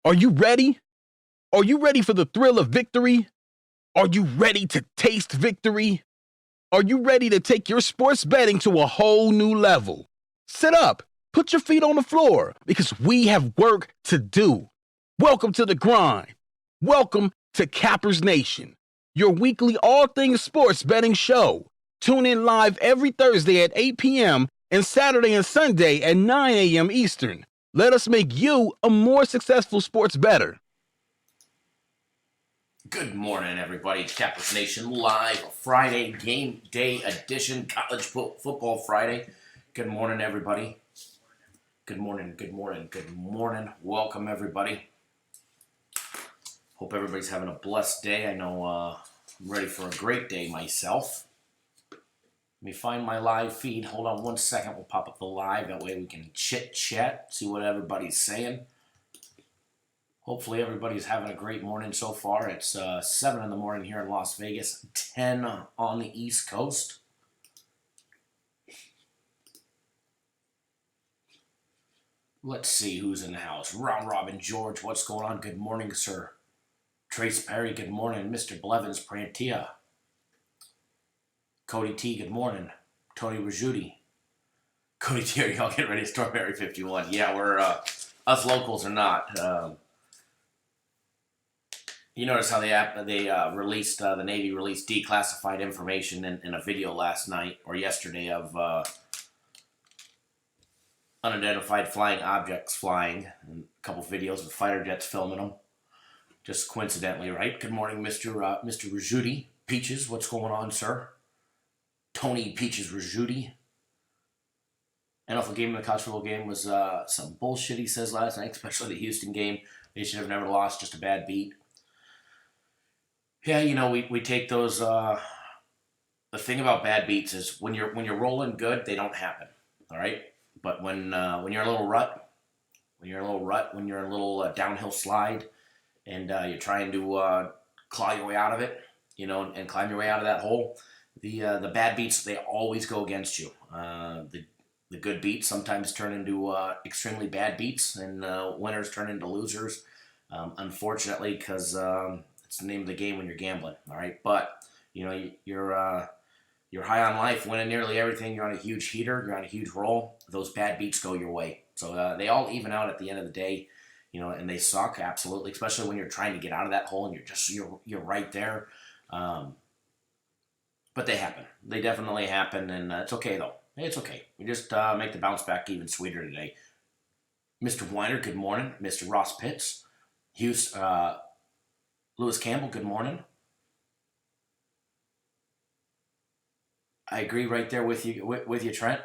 Are you ready? Are you ready for the thrill of victory? Are you ready to taste victory? Are you ready to take your sports betting to a whole new level? Sit up, put your feet on the floor, because we have work to do. Welcome to the grind. Welcome to Cappers Nation, your weekly all things sports betting show. Tune in live every Thursday at 8 p.m. and Saturday and Sunday at 9 a.m. Eastern. Let us make you a more successful sports bettor. Good morning, everybody. Cappers Nation live, Friday game day edition, college football Friday. Good morning, everybody. Good morning, good morning, good morning. Welcome, everybody. Hope everybody's having a blessed day. I know I'm ready for a great day myself. Let me find my live feed. Hold on one second. We'll pop up the live. That way we can chit-chat, see what everybody's saying. Hopefully everybody's having a great morning so far. It's 7 in the morning here in Las Vegas, 10 on the East Coast. Let's see who's in the house. Ron Robin George, what's going on? Good morning, sir. Trace Perry, good morning. Mr. Blevins Prantia. Cody T, good morning. Tony Rajudi. Cody T, are y'all getting ready to storm Area 51? Yeah, we're, us locals are not. You notice how they released, the Navy released declassified information in a video last night or yesterday of unidentified flying objects flying, and a couple videos of fighter jets filming them. Just coincidentally, right? Good morning, Mr. Rajudi. Peaches, what's going on, sir? Tony Peaches Rajudi. NFL game in the college football game was some bullshit, he says, last night, especially the Houston game. They should have never lost, just a bad beat. Yeah, you know, we take those. The thing about bad beats is when you're rolling good, they don't happen. All right, but when you're a little rut, when you're in a little downhill slide, and you're trying to claw your way out of it, you know, and climb your way out of that hole, the bad beats, they always go against you. The good beats sometimes turn into extremely bad beats, and winners turn into losers. Unfortunately, because it's the name of the game when you're gambling, all right? But, you know, you're high on life, winning nearly everything. You're on a huge heater. You're on a huge roll. Those bad beats go your way. So they all even out at the end of the day, you know, and they suck, absolutely, especially when you're trying to get out of that hole and you're right there. But they happen. They definitely happen, and it's okay, though. It's okay. We just make the bounce back even sweeter today. Mr. Weiner, good morning. Mr. Ross Pitts. Lewis Campbell, good morning. I agree right there with you, Trent.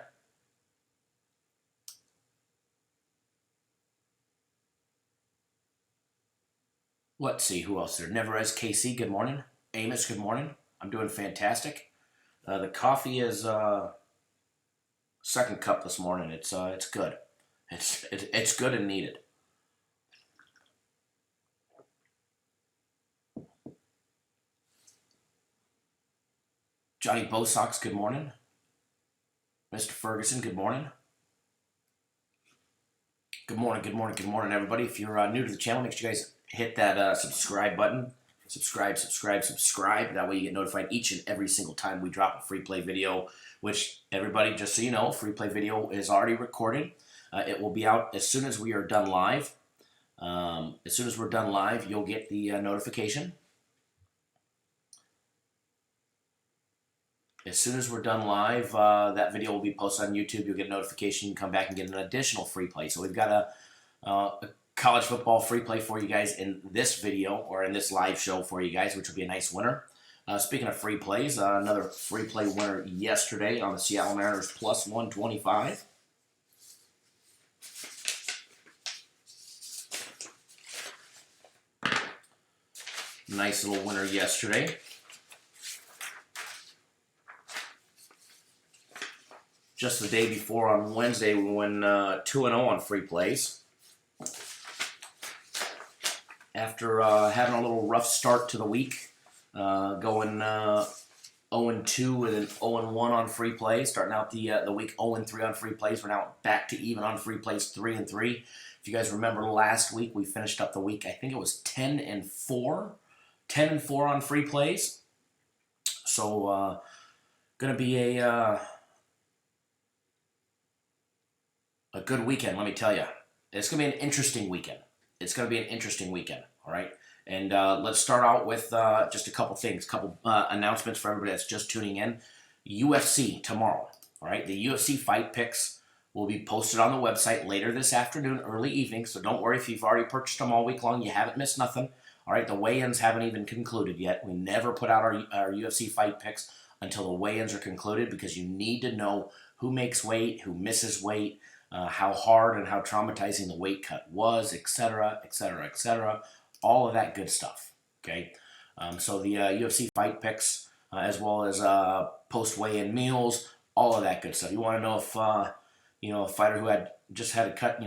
Let's see who else there. Neverez KC, good morning. Amos, good morning. I'm doing fantastic. The coffee is second cup this morning. It's good. It's good and needed. Johnny Bosox, good morning. Mr. Ferguson, good morning. Good morning, good morning, good morning, everybody. If you're new to the channel, make sure you guys hit that subscribe button. Subscribe. That way you get notified each and every single time we drop a free play video, which, everybody, just so you know, free play video is already recorded. It will be out as soon as we are done live. As soon as we're done live, you'll get the notification. As soon as we're done live, that video will be posted on YouTube. You'll get a notification. You can come back and get an additional free play. So we've got a college football free play for you guys in this video, or in this live show for you guys, which will be a nice winner. Speaking of free plays, another free play winner yesterday on the Seattle Mariners plus 125. Nice little winner yesterday. Just the day before on Wednesday, we went 2-0 on free plays. After having a little rough start to the week, going 0-2 with an 0-1 on free plays. Starting out the week 0-3 on free plays. We're now back to even on free plays, 3-3. If you guys remember last week, we finished up the week, I think it was 10-4. 10-4 on free plays. So, going to be a good weekend, let me tell you. It's going to be an interesting weekend. All right? And let's start out with just a couple things, announcements for everybody that's just tuning in. UFC tomorrow, all right? The UFC fight picks will be posted on the website later this afternoon, early evening, so don't worry if you've already purchased them all week long. You haven't missed nothing, all right? The weigh-ins haven't even concluded yet. We never put out our UFC fight picks until the weigh-ins are concluded because you need to know who makes weight, who misses weight, how hard and how traumatizing the weight cut was, etc., etc., etc., all of that good stuff, okay? So the UFC fight picks, as well as post weigh-in meals, all of that good stuff. You want to know if a fighter who had to cut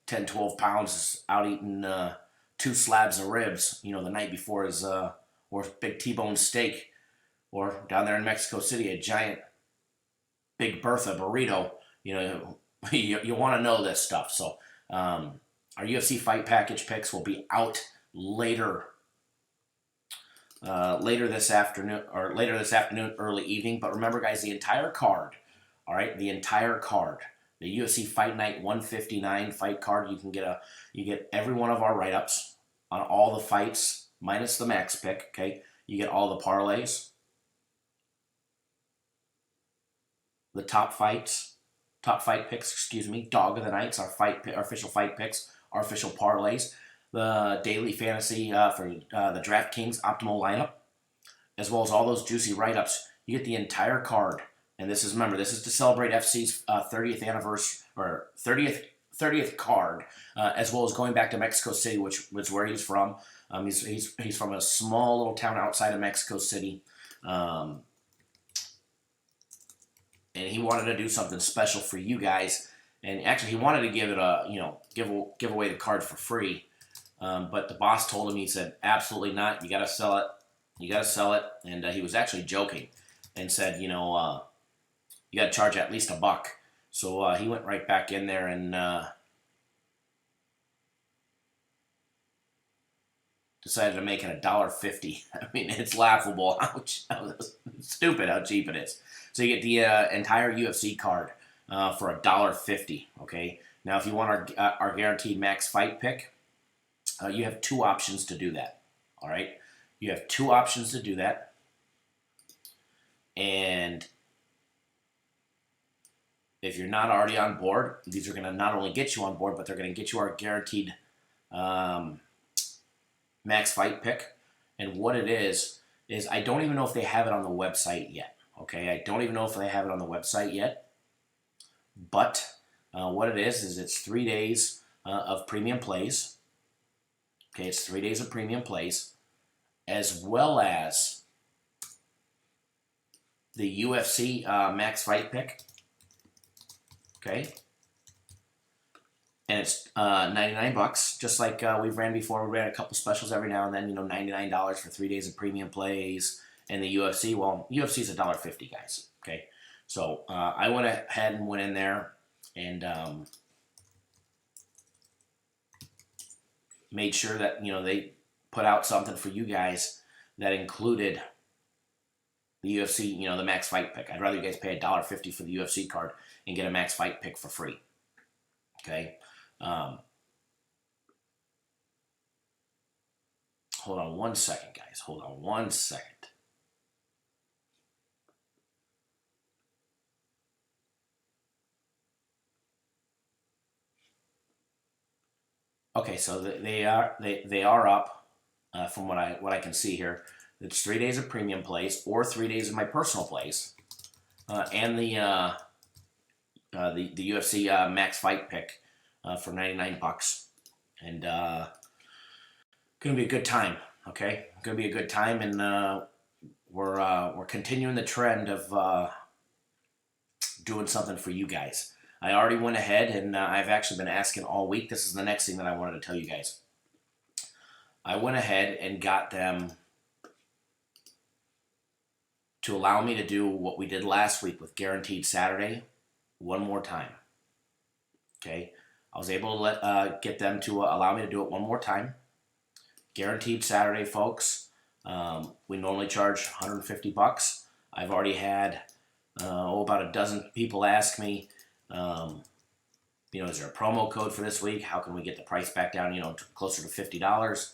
10, 12 pounds is out eating 2 slabs of ribs, the night before his or big T-bone steak, or down there in Mexico City a giant Big Bertha burrito. You want to know this stuff. So our UFC fight package picks will be out later this afternoon, early evening. But remember, guys, the entire card, all right, the UFC Fight Night 159 fight card, you get every one of our write-ups on all the fights minus the max pick. Okay, you get all the parlays, the top fight picks, dog of the nights, our official fight picks, our official parlays, the daily fantasy for the DraftKings optimal lineup, as well as all those juicy write-ups. You get the entire card, and this is to celebrate FC's 30th anniversary or 30th card, as well as going back to Mexico City, which was where he's from. He's from a small little town outside of Mexico City. And he wanted to do something special for you guys. And actually, he wanted to give it give away the card for free. But the boss told him, he said, absolutely not. You got to sell it. And he was actually joking and said, you got to charge at least $1. So he went right back in there and decided to make it $1.50. I mean, it's laughable how stupid how cheap it is. So you get the entire UFC card for $1.50. Okay. Now, if you want our guaranteed max fight pick, you have 2 options to do that. All right. You have 2 options to do that, and if you're not already on board, these are going to not only get you on board, but they're going to get you our guaranteed max fight pick. And what it is I don't even know if they have it on the website yet. Okay, I don't even know if they have it on the website yet. But what it is it's 3 days of premium plays. Okay, it's 3 days of premium plays, as well as the UFC max fight pick. Okay, and it's $99, just like we've ran before. We ran a couple specials every now and then. $99 for 3 days of premium plays. And the UFC, well, UFC is $1.50, guys. Okay, so I went ahead and went in there and made sure that they put out something for you guys that included the UFC, the max fight pick. I'd rather you guys pay $1.50 for the UFC card and get a max fight pick for free. Okay. Hold on one second, guys. Hold on one second. Okay, so they are up from what I can see here. It's 3 days of premium plays or 3 days of my personal plays, and the UFC max fight pick for $99, and gonna be a good time. Okay, gonna be a good time, and we're continuing the trend of doing something for you guys. I already went ahead and I've actually been asking all week. This is the next thing that I wanted to tell you guys. I went ahead and got them to allow me to do what we did last week with Guaranteed Saturday one more time. Okay, I was able to get them to allow me to do it one more time. Guaranteed Saturday, folks. We normally charge $150. I've already had about a dozen people ask me, is there a promo code for this week? How can we get the price back down, closer to $50?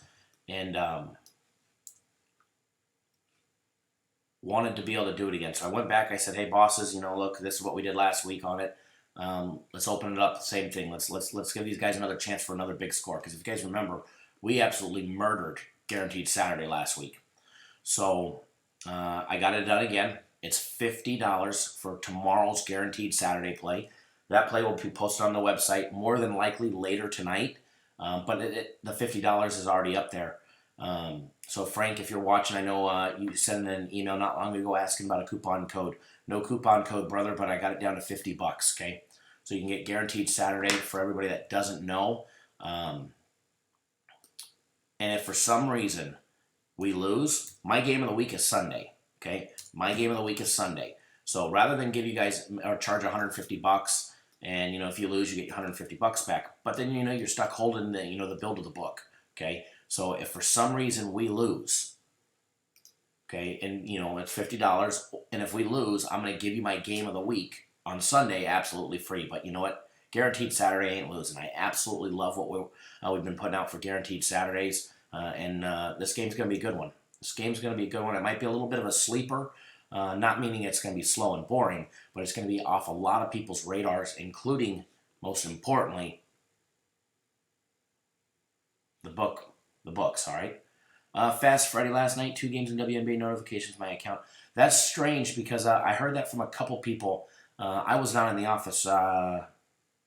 And wanted to be able to do it again. So I went back. I said, hey, bosses, look, this is what we did last week on it. Let's open it up. Same thing. Let's give these guys another chance for another big score. Because if you guys remember, we absolutely murdered Guaranteed Saturday last week. So I got it done again. It's $50 for tomorrow's Guaranteed Saturday play. That play will be posted on the website more than likely later tonight. But the $50 is already up there. So Frank, if you're watching, I know you sent an email not long ago asking about a coupon code. No coupon code, brother, but I got it down to $50. Okay, so you can get Guaranteed Saturday for everybody that doesn't know. And if for some reason we lose, my game of the week is Sunday. Okay, my game of the week is Sunday. So rather than give you guys or charge $150, and if you lose, you get $150 back. But then you're stuck holding the bill to the book. Okay. So if for some reason we lose, okay, and it's $50, and if we lose, I'm gonna give you my game of the week on Sunday absolutely free. But you know what? Guaranteed Saturday ain't losing. I absolutely love what we've been putting out for Guaranteed Saturdays, and this game's gonna be a good one. This game's gonna be a good one. It might be a little bit of a sleeper, not meaning it's gonna be slow and boring, but it's gonna be off a lot of people's radars, including, most importantly, the books, all right? Fast Friday last night, 2 games in WNBA notifications my account. That's strange because I heard that from a couple people. I was not in the office. I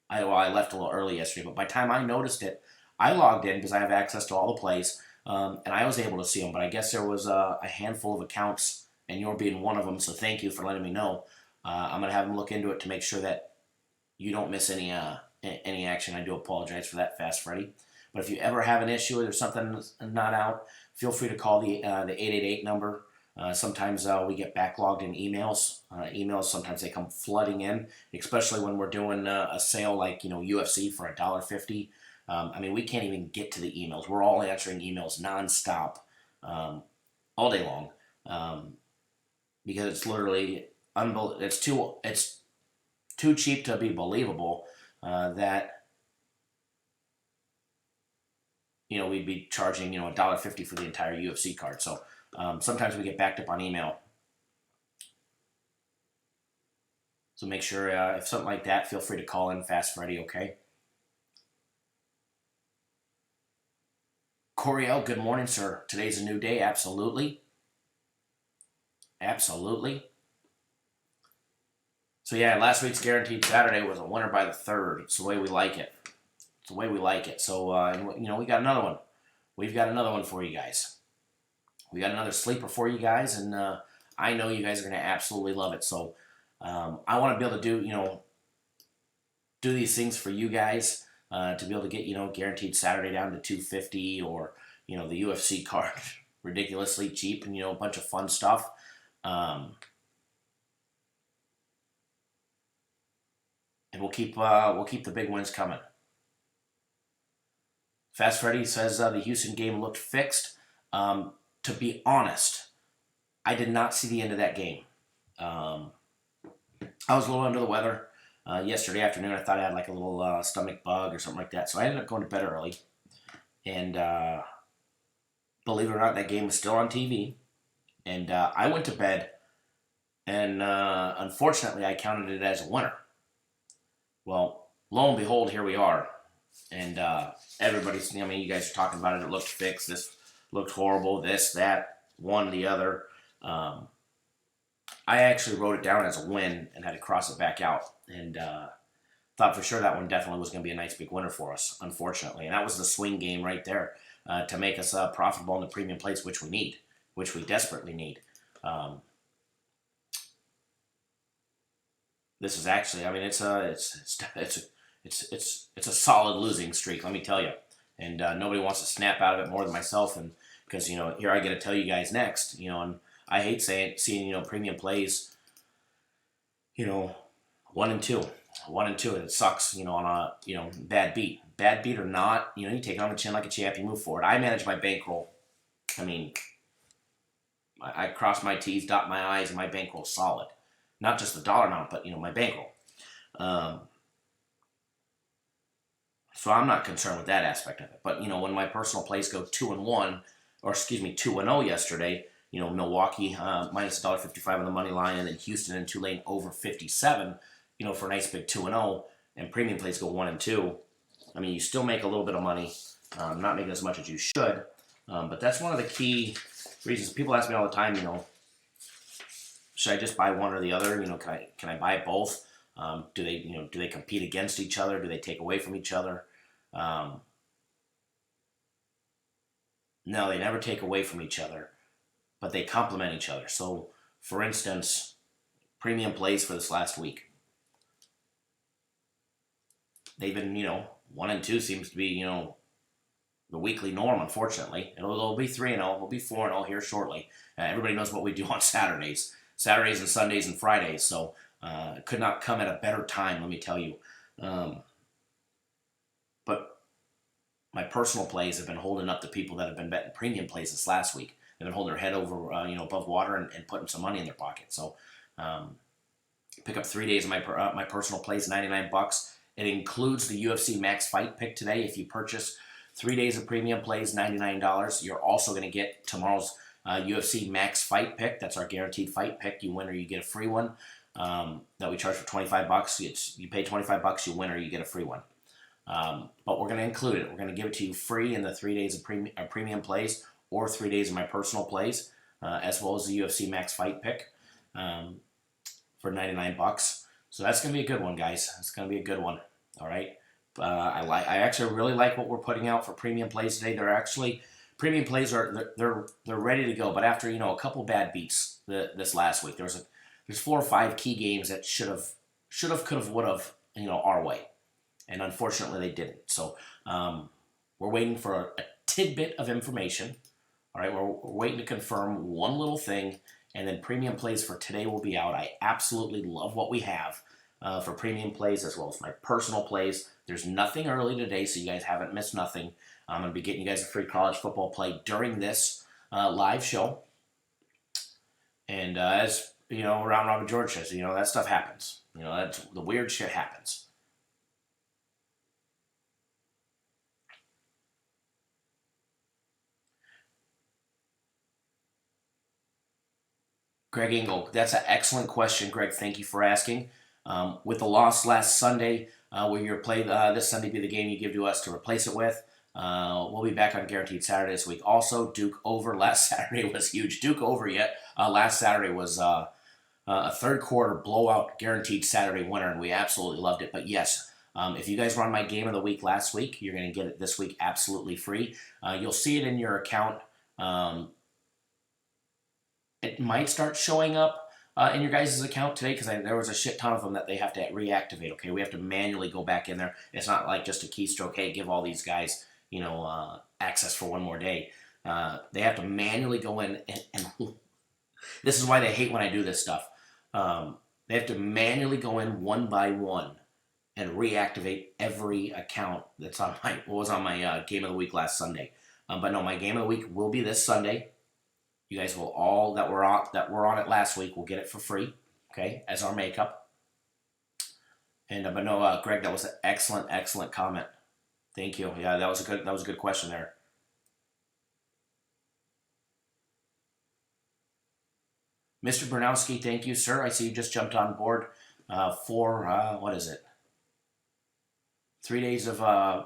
left a little early yesterday, but by the time I noticed it, I logged in because I have access to all the plays, and I was able to see them. But I guess there was a handful of accounts, and you're being one of them, so thank you for letting me know. I'm going to have them look into it to make sure that you don't miss any action. I do apologize for that, Fast Freddy. But if you ever have an issue or there's something that's not out, feel free to call the 888 number. Sometimes we get backlogged in emails. Sometimes they come flooding in, especially when we're doing a sale like UFC for $1.50. We can't even get to the emails. We're all answering emails nonstop, all day long, because it's literally it's too cheap to be believable that. We'd be charging, $1.50 for the entire UFC card. So sometimes we get backed up on email. So make sure if something like that, feel free to call in Fast Freddy, okay? Coriel, good morning, sir. Today's a new day, absolutely. Absolutely. So yeah, last week's Guaranteed Saturday was a winner by the third. It's the way we like it. It's the way we like it. So, we got another one. We've got another one for you guys. We got another sleeper for you guys, and I know you guys are going to absolutely love it. So, I want to be able to do these things for you guys to be able to get, Guaranteed Saturday down to $250 or, the UFC card ridiculously cheap and, a bunch of fun stuff. And we'll keep the big wins coming. Fast Freddy says the Houston game looked fixed. To be honest, I did not see the end of that game. I was a little under the weather yesterday afternoon. I thought I had like a little stomach bug or something like that. So I ended up going to bed early. And believe it or not, that game was still on TV. And I went to bed. And unfortunately, I counted it as a winner. Well, lo and behold, here we are. And everybody's, you guys are talking about it. It looked fixed. This looked horrible. This, that, one, the other. I actually wrote it down as a win and had to cross it back out. And thought for sure that one definitely was going to be a nice big winner for us, unfortunately. And that was the swing game right there to make us profitable in the premium plays, which we need, which we desperately need. This is actually, it's a solid losing streak, let me tell you. And nobody wants to snap out of it more than myself. And because, here I get to tell you guys next, and I hate seeing premium plays, 1 and 2, 1 and 2, and it sucks, on a bad beat or not, you take it on the chin like a champ, you move forward. I manage my bankroll. I mean, I cross my T's, dot my I's, and my bankroll's solid. Not just the dollar amount, but my bankroll. So I'm not concerned with that aspect of it. But when my personal plays go 2-1, or excuse me, 2-0 yesterday, Milwaukee minus $1.55 on the money line, and then Houston and Tulane over 57, for a nice big 2-0, and premium plays go 1-2. I mean, you still make a little bit of money. Not making as much as you should, but that's one of the key reasons. People ask me all the time, should I just buy one or the other? Can I buy both? Do they compete against each other? Do they take away from each other? No, they never take away from each other, but they complement each other. So, for instance, premium plays for this last week. They've been, 1-2 seems to be, the weekly norm, unfortunately. It'll be 3-0. It'll be 4-0 here shortly. Everybody knows what we do on Saturdays and Sundays and Fridays. So, it could not come at a better time, let me tell you. But my personal plays have been holding up the people that have been betting premium plays this last week. They've been holding their head over, above water and putting some money in their pocket. So, pick up 3 days of my personal plays, $99. It includes the UFC Max Fight Pick today. If you purchase 3 days of premium plays, $99. You're also going to get tomorrow's UFC Max Fight Pick. That's our guaranteed fight pick. You win or you get a free one that we charge for $25. You pay $25, you win or you get a free one. But we're going to include it. We're going to give it to you free in the 3 days of premium plays or 3 days of my personal plays, as well as the UFC Max Fight Pick for $99. So that's going to be a good one, guys. It's going to be a good one. All right. I actually really like what we're putting out for premium plays today. They're actually premium plays they're ready to go. But after a couple bad beats this last week, there's 4 or 5 key games that should have, could have, would have, our way, and unfortunately they didn't. So we're waiting for a tidbit of information. All right, we're waiting to confirm one little thing, and then premium plays for today will be out. I absolutely love what we have for premium plays as well as my personal plays. There's nothing early today, so you guys haven't missed nothing. I'm going to be getting you guys a free college football play during this live show. And as Round Robin George says, that stuff happens. That's the weird shit happens. Greg Engel, that's an excellent question, Greg. Thank you for asking. With the loss last Sunday, will your play this Sunday be the game you give to us to replace it with? We'll be back on Guaranteed Saturday this week. Also, Duke over last Saturday was huge. Duke over yet. Last Saturday was a third quarter blowout Guaranteed Saturday winner, and we absolutely loved it. But yes, if you guys run my game of the week last week, you're going to get it this week absolutely free. You'll see it in your account. It might start showing up in your guys' account today because there was a shit ton of them that they have to reactivate. Okay, we have to manually go back in there. It's not like just a keystroke. Hey, give all these guys access for one more day. They have to manually go in, and this is why they hate when I do this stuff. They have to manually go in one by one and reactivate every account that's on my game of the week last Sunday. But no, my game of the week will be this Sunday. You guys will all that were on it last week will get it for free, okay, as our makeup. And but no, Greg, that was an excellent comment. Thank you. Yeah, that was a good question there. Mr. Bernowski, thank you, sir. I see you just jumped on board for what is it? 3 days of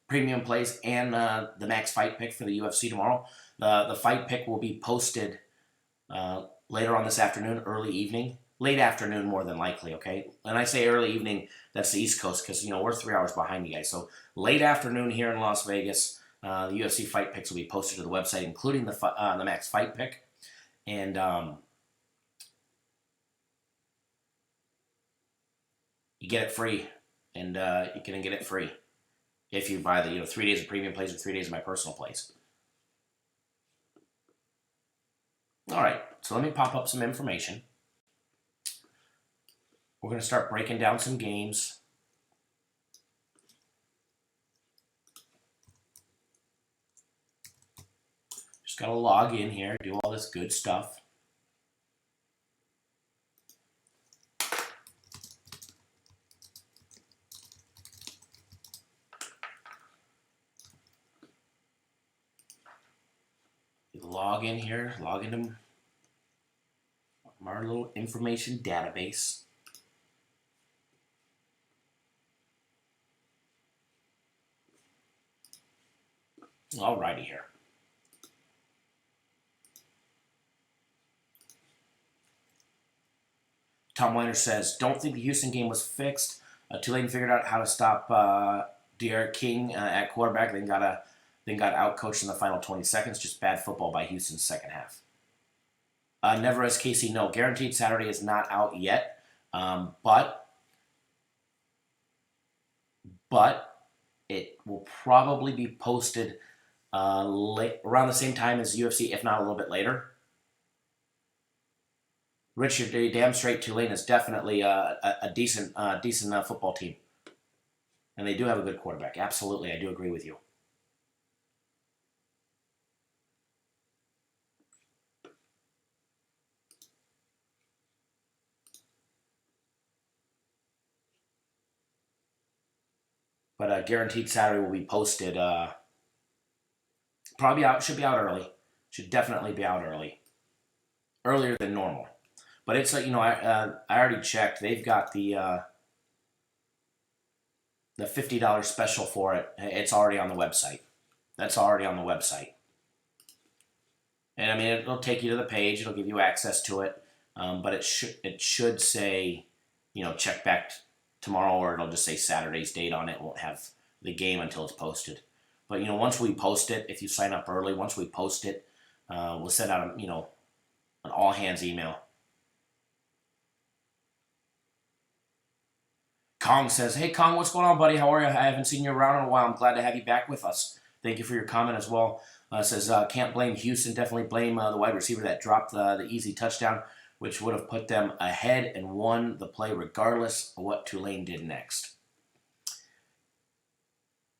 premium plays and the max fight pick for the UFC tomorrow. The fight pick will be posted later on this afternoon, early evening, late afternoon more than likely, okay? And I say early evening, that's the East Coast because, we're 3 hours behind you guys. So late afternoon here in Las Vegas, the UFC fight picks will be posted to the website, including the max fight pick. And you get it free, and you can get it free if you buy the 3 days of premium plays or 3 days of my personal plays. All right, So let me pop up some information. We're going to start breaking down some games. Just got to log in here, do all this good stuff. Log in here, log into our little information database. Alrighty here. Tom Weiner says, don't think the Houston game was fixed. Tulane figured out how to stop De'Aaron King at quarterback, then got outcoached in the final 20 seconds. Just bad football by Houston's second half. Never as Casey, no. Guaranteed Saturday is not out yet, but it will probably be posted around the same time as UFC, if not a little bit later. Richard, damn straight, Tulane is definitely a decent football team. And they do have a good quarterback. Absolutely, I do agree with you. But Guaranteed Saturday will be posted. Probably out. Should be out early. Should definitely be out early. Earlier than normal. But it's I already checked. They've got the $50 special for it. It's already on the website. That's already on the website. And I mean, it'll take you to the page. It'll give you access to it. But it should say, check back tomorrow, or it'll just say Saturday's date on it. It won't have the game until it's posted. But once we post it, if you sign up early, once we post it, we'll send out an all hands email. Kong says, "Hey Kong, what's going on, buddy? How are you? I haven't seen you around in a while. I'm glad to have you back with us. Thank you for your comment as well." Says, "Can't blame Houston. Definitely blame the wide receiver that dropped the easy touchdown, which would have put them ahead and won the play regardless of what Tulane did next."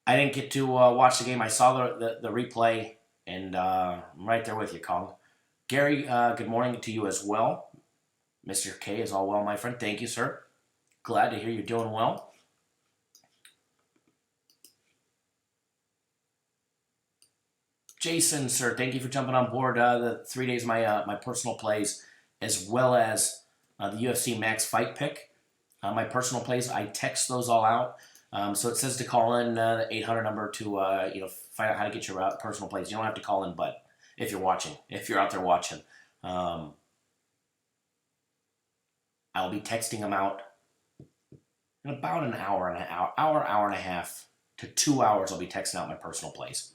I didn't get to watch the game. I saw the replay, and I'm right there with you, Kong. Gary, good morning to you as well. Mr. K is all well, my friend. Thank you, sir. Glad to hear you're doing well. Jason, sir, thank you for jumping on board the 3 days of my personal plays, as well as the UFC Max Fight Pick. My personal plays, I text those all out. So it says to call in the 800 number to find out how to get your personal plays. You don't have to call in, but if you're out there watching, I will be texting them out in about an hour and a half to 2 hours. I'll be texting out my personal plays.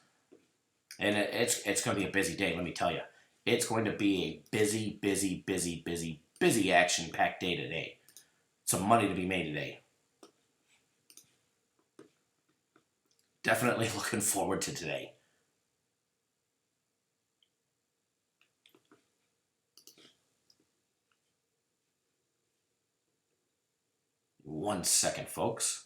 And it's going to be a busy day, let me tell you. It's going to be a busy action-packed day today. Some money to be made today. Definitely looking forward to today. One second, folks.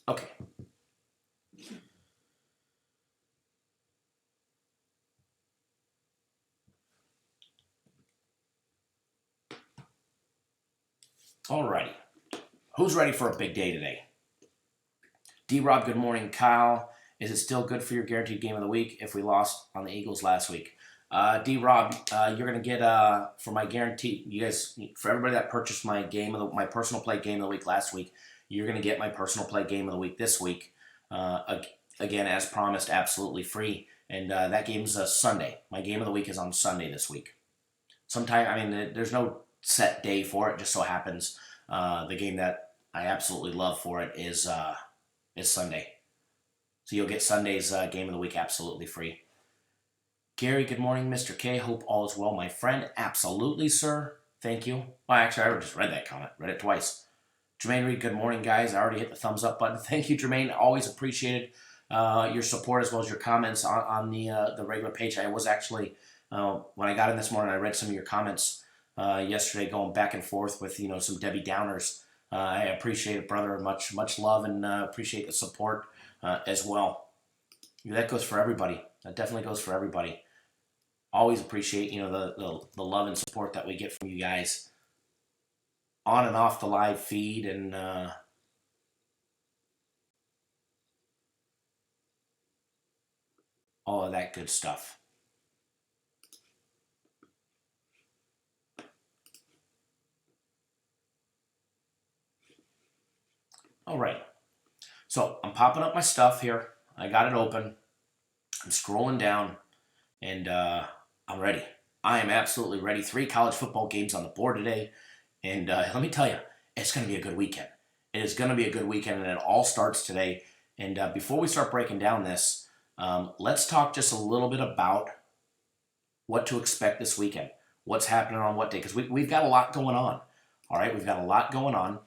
Okay. Alrighty. Who's ready for a big day today? D-Rob, good morning. Kyle, is it still good for your guaranteed game of the week if we lost on the Eagles last week? D-Rob, you're going to get, for my guarantee, you guys, for everybody that purchased my personal play game of the week last week, you're going to get my personal play game of the week this week. Again, as promised, absolutely free. And that game's Sunday. My game of the week is on Sunday this week. There's no set day for it. Just so happens the game that I absolutely love for it is Sunday. So you'll get Sunday's game of the week absolutely free. Gary, good morning. Mr. K, hope all is well, my friend. Absolutely, sir. Thank you. Well, actually, I just read that comment. Read it twice. Jermaine Reed, good morning, guys. I already hit the thumbs up button. Thank you, Jermaine. Always appreciated your support as well as your comments on the regular page. I was actually, when I got in this morning, I read some of your comments yesterday going back and forth with, some Debbie Downers. I appreciate it, brother. Much love and appreciate the support as well. That goes for everybody. That definitely goes for everybody. Always appreciate, the love and support that we get from you guys on and off the live feed and all of that good stuff. All right. So I'm popping up my stuff here. I got it open. I'm scrolling down and I'm ready. I am absolutely ready. 3 college football games on the board today. And let me tell you, it's going to be a good weekend. It is going to be a good weekend, and it all starts today. And before we start breaking down this, let's talk just a little bit about what to expect this weekend. What's happening on what day? Because we've got a lot going on. All right, we've got a lot going on.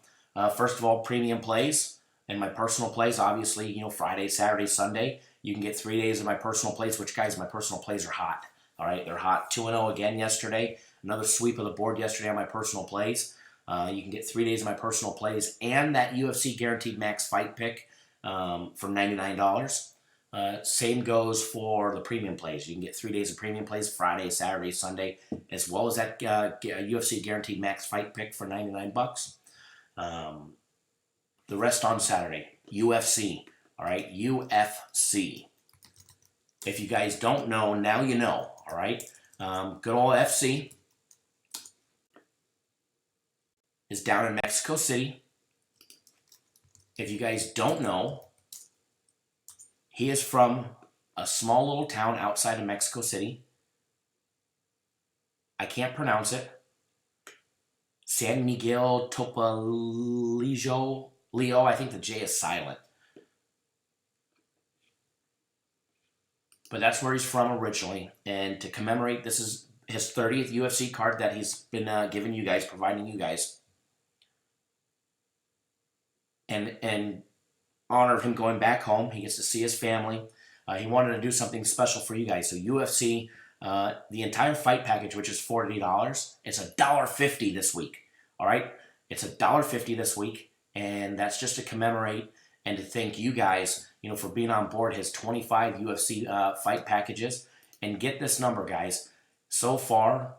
First of all, premium plays and my personal plays. Obviously, Friday, Saturday, Sunday. You can get 3 days of my personal plays, which, guys, my personal plays are hot. All right, they're hot. 2-0 again yesterday. Another sweep of the board yesterday on my personal plays. You can get 3 days of my personal plays and that UFC Guaranteed Max Fight Pick for $99. Same goes for the premium plays. You can get 3 days of premium plays, Friday, Saturday, Sunday, as well as that UFC Guaranteed Max Fight Pick for $99. The rest on Saturday, UFC. All right, UFC. If you guys don't know, now you know. All right, good old FC is down in Mexico City. If you guys don't know, he is from a small little town outside of Mexico City. I can't pronounce it. San Miguel Topalijo. Leo, I think the J is silent. But that's where he's from originally. And to commemorate, this is his 30th UFC card that he's been giving you guys, providing you guys. And honor of him going back home. He gets to see his family. He wanted to do something special for you guys. So UFC, the entire fight package, which is $40, it's $1.50 this week. All right? It's $1.50 this week. And that's just to commemorate and to thank you guys, for being on board his 25 UFC fight packages. And get this number, guys. So far,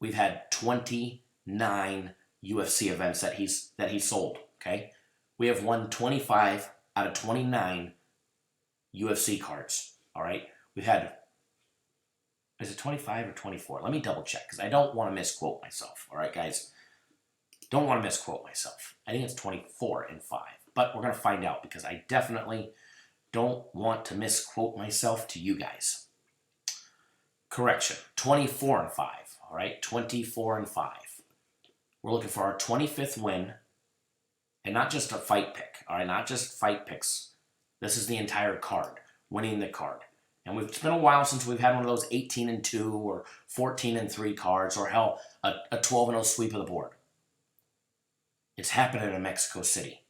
we've had 29 UFC events that he's sold. Okay, we have won 25 out of 29 UFC cards. All right, we've had. Is it 25 or 24? Let me double check because I don't want to misquote myself. All right, guys, don't want to misquote myself. I think it's 24 and 5, but we're gonna find out because I definitely don't want to misquote myself to you guys. Correction, 24 and 5. All right, 24 and 5. We're looking for our 25th win. And not just a fight pick, all right? Not just fight picks. This is the entire card, winning the card. And it's been a while since we've had one of those 18-2 or 14-3 cards, or hell, a 12-0 sweep of the board. It's happening in Mexico City.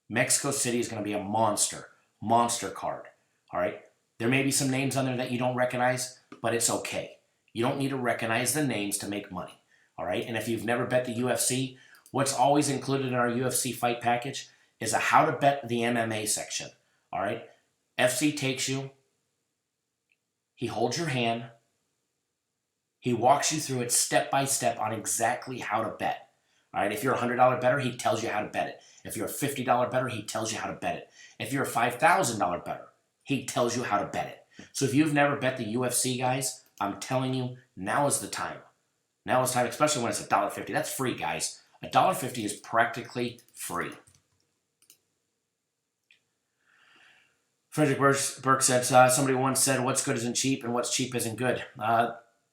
Mexico City is going to be a monster card, all right? There may be some names on there that you don't recognize, but it's okay. You don't need to recognize the names to make money, all right? And if you've never bet the UFC, what's always included in our UFC fight package is a how to bet the MMA section. All right? FC takes you. He holds your hand. He walks you through it step by step on exactly how to bet. All right? If you're a $100 bettor, he tells you how to bet it. If you're a $50 bettor, he tells you how to bet it. If you're a $5,000 bettor, he tells you how to bet it. So if you've never bet the UFC, guys, I'm telling you, now is the time. Now is the time, especially when it's $1.50. That's free, guys. $1.50 is practically free. Frederick Burke said, somebody once said, what's good isn't cheap and what's cheap isn't good.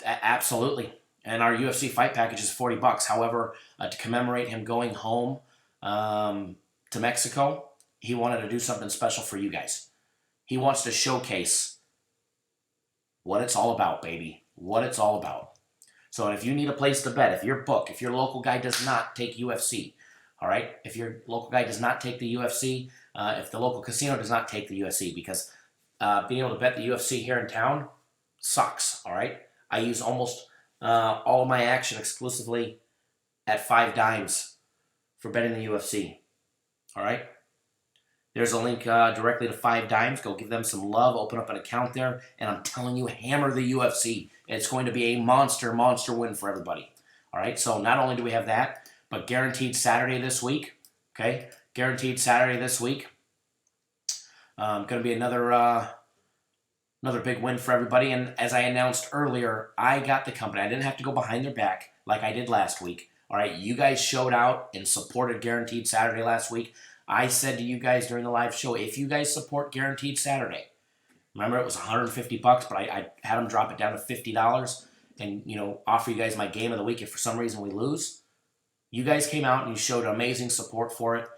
Absolutely. And our UFC fight package is $40. However, to commemorate him going home to Mexico, he wanted to do something special for you guys. He wants to showcase what it's all about, baby. What it's all about. So if you need a place to bet, if your local guy does not take UFC, All right, if your local guy does not take the UFC, if the local casino does not take the UFC, because being able to bet the UFC here in town sucks. All right, I use almost all of my action exclusively at 5 dimes for betting the UFC. All right, there's a link directly to 5 dimes. Go give them some love. Open up an account there, and I'm telling you, hammer the UFC. It's going to be a monster win for everybody. All right, so not only do we have that, but guaranteed Saturday this week. Okay, guaranteed Saturday this week. Going to be another big win for everybody. And as I announced earlier, I got the company. I didn't have to go behind their back like I did last week. All right, you guys showed out and supported Guaranteed Saturday last week. I said to you guys during the live show, if you guys support Guaranteed Saturday, remember it was $150, but I had them drop it down to $50 and, offer you guys my game of the week if for some reason we lose. You guys came out and you showed amazing support for it.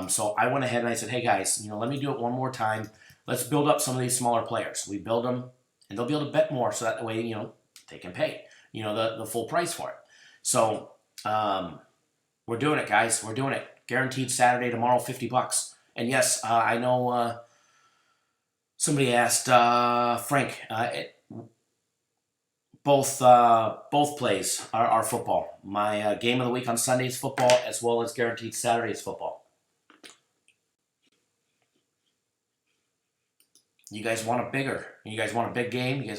So I went ahead and I said, hey guys, let me do it one more time. Let's build up some of these smaller players. We build them and they'll be able to bet more so that way, they can pay, the full price for it. So we're doing it, guys. We're doing it. Guaranteed Saturday tomorrow, $50. And yes, I know somebody asked Frank. Both plays are football. My game of the week on Sunday is football, as well as Guaranteed Saturday is football. You guys want a big game. You guys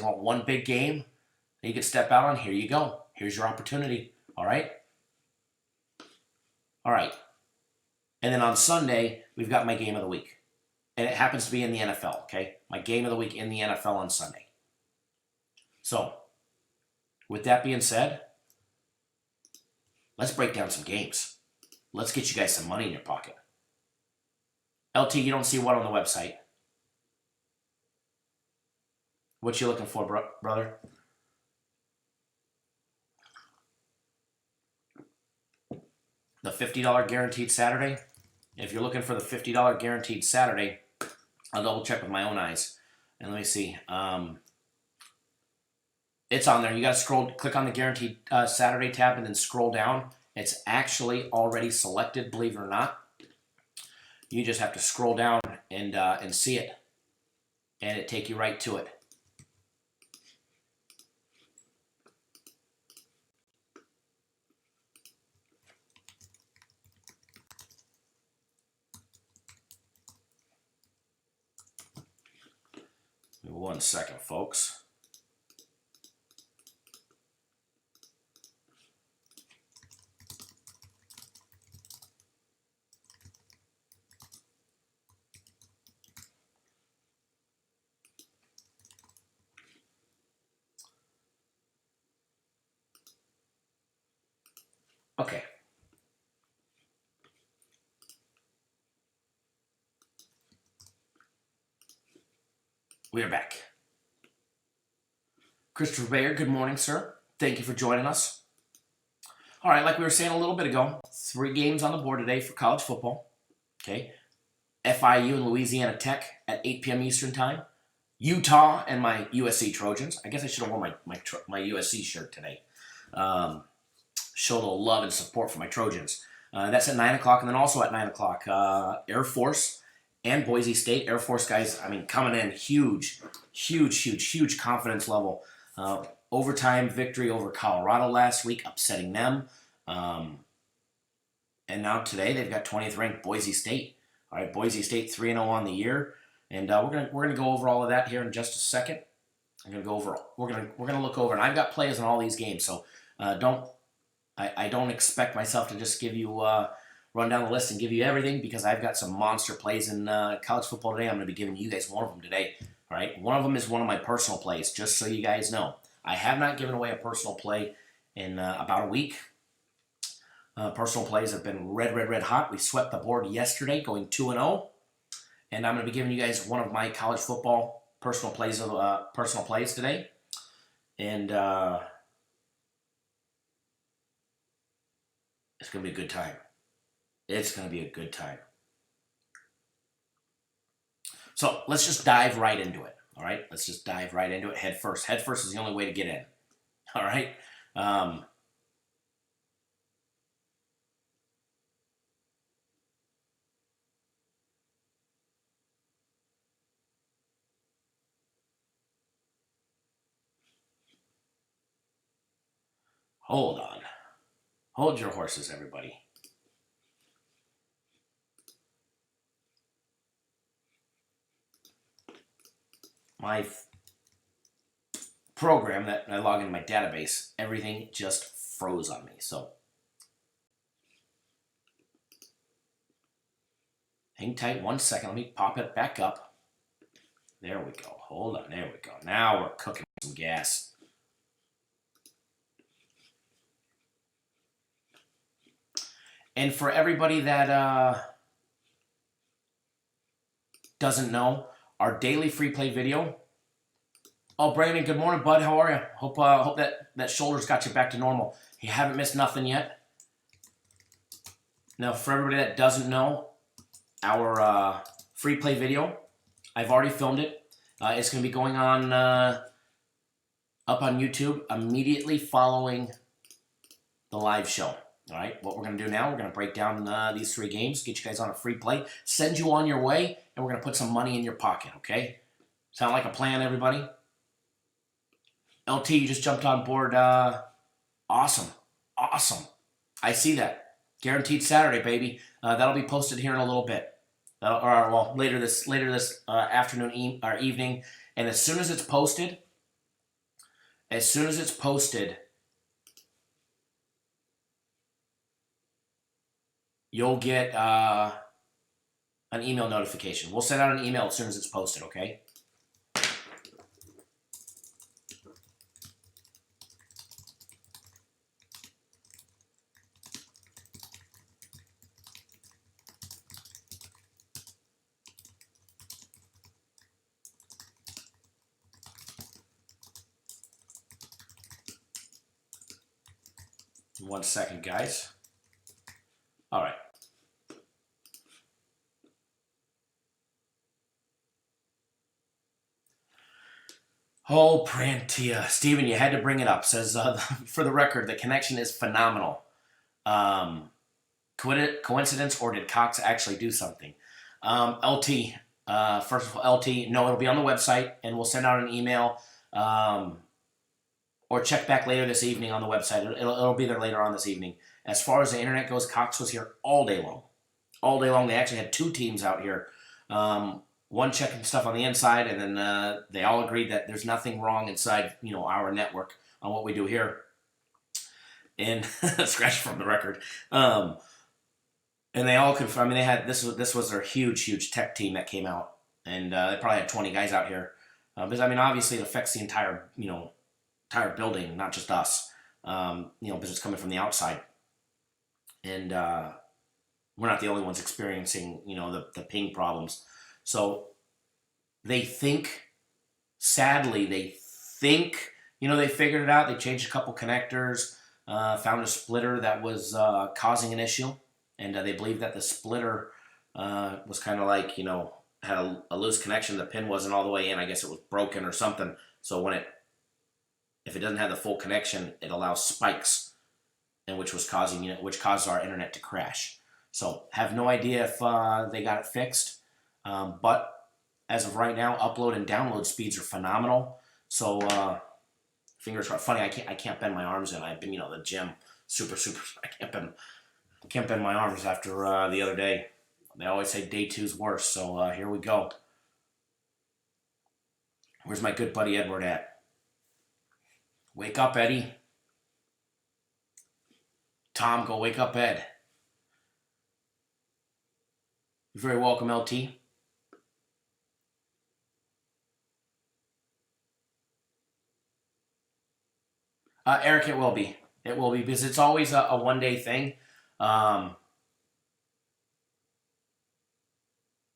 want one big game that you can step out on. Here you go. Here's your opportunity. All right. And then on Sunday, we've got my game of the week. And it happens to be in the NFL, okay? My game of the week in the NFL on Sunday. So, with that being said, let's break down some games. Let's get you guys some money in your pocket. LT, you don't see what on the website? What you looking for, brother? The $50 Guaranteed Saturday. If you're looking for the $50 Guaranteed Saturday, I'll double check with my own eyes. And let me see. It's on there. You got to click on the Guaranteed Saturday tab and then scroll down. It's actually already selected, believe it or not. You just have to scroll down and see it. And it take you right to it. One second, folks. Okay. We are back. Christopher Bayer, good morning, sir. Thank you for joining us. All right, like we were saying a little bit ago, 3 games on the board today for college football. Okay. FIU and Louisiana Tech at 8 p.m. Eastern Time. Utah and my USC Trojans. I guess I should have worn my USC shirt today. Show a little love and support for my Trojans. That's at 9 o'clock, and then also at 9 o'clock, Air Force and Boise State. Air Force guys, coming in huge confidence level. Overtime victory over Colorado last week, upsetting them. And now today they've got 20th ranked Boise State. All right, Boise State 3-0 on the year, and we're gonna go over all of that here in just a second. I'm gonna go over. We're gonna look over, and I've got plays in all these games, so I don't expect myself to just give you run down the list and give you everything, because I've got some monster plays in college football today. I'm gonna be giving you guys one of them today. All right, one of them is one of my personal plays, just so you guys know. I have not given away a personal play in about a week. Personal plays have been red hot. We swept the board yesterday, going 2-0. And I'm going to be giving you guys one of my college football personal plays today. And it's going to be a good time. It's going to be a good time. So let's just dive right into it. All right, let's just dive right into it head first. Head first is the only way to get in. All right. Hold on. Hold your horses, everybody. My program that I log in my database, everything just froze on me. So hang tight 1 second. Let me pop it back up. There we go. Hold on. There we go. Now we're cooking some gas. And for everybody that doesn't know, our daily free play video. Oh, Brandon, good morning, bud. How are you? Hope that shoulder's got you back to normal. You haven't missed nothing yet. Now, for everybody that doesn't know, our free play video, I've already filmed it. It's going to be going on up on YouTube immediately following the live show. All right, what we're going to do now, we're going to break down these 3 games, get you guys on a free play, send you on your way, and we're going to put some money in your pocket, okay? Sound like a plan, everybody? LT, you just jumped on board. Awesome. I see that. Guaranteed Saturday, baby. That'll be posted here in a little bit. Later this afternoon or evening. And as soon as it's posted, you'll get an email notification. We'll send out an email as soon as it's posted, okay? One second, guys. All right. Oh, Prantia. Steven, you had to bring it up. Says, for the record, the connection is phenomenal. Coincidence, or did Cox actually do something? LT, first of all, LT, no, it'll be on the website, and we'll send out an email. Or check back later this evening on the website. It'll be there later on this evening. As far as the internet goes, Cox was here all day long. All day long. They actually had 2 teams out here. One checking stuff on the inside, and then they all agreed that there's nothing wrong inside, our network on what we do here. And scratch from the record. And they all confirmed. I mean, they had this was their huge tech team that came out, and they probably had 20 guys out here. Because I mean, obviously, it affects the entire building, not just us. Because it's coming from the outside, and we're not the only ones experiencing, the ping problems. So they think, sadly, they figured it out. They changed a couple connectors, found a splitter that was causing an issue, and they believe that the splitter was kind of like, had a loose connection. The pin wasn't all the way in. I guess it was broken or something. So if it doesn't have the full connection, it allows spikes, and which caused our internet to crash. So have no idea if they got it fixed. But as of right now, upload and download speeds are phenomenal. So fingers crossed. Funny, I can't bend my arms in. I've been, the gym, super. I can't bend my arms after the other day. They always say day 2's worse. So here we go. Where's my good buddy Edward at? Wake up, Eddie. Tom, go wake up, Ed. You're very welcome, LT. Eric, it will be. It will be, because it's always a one-day thing.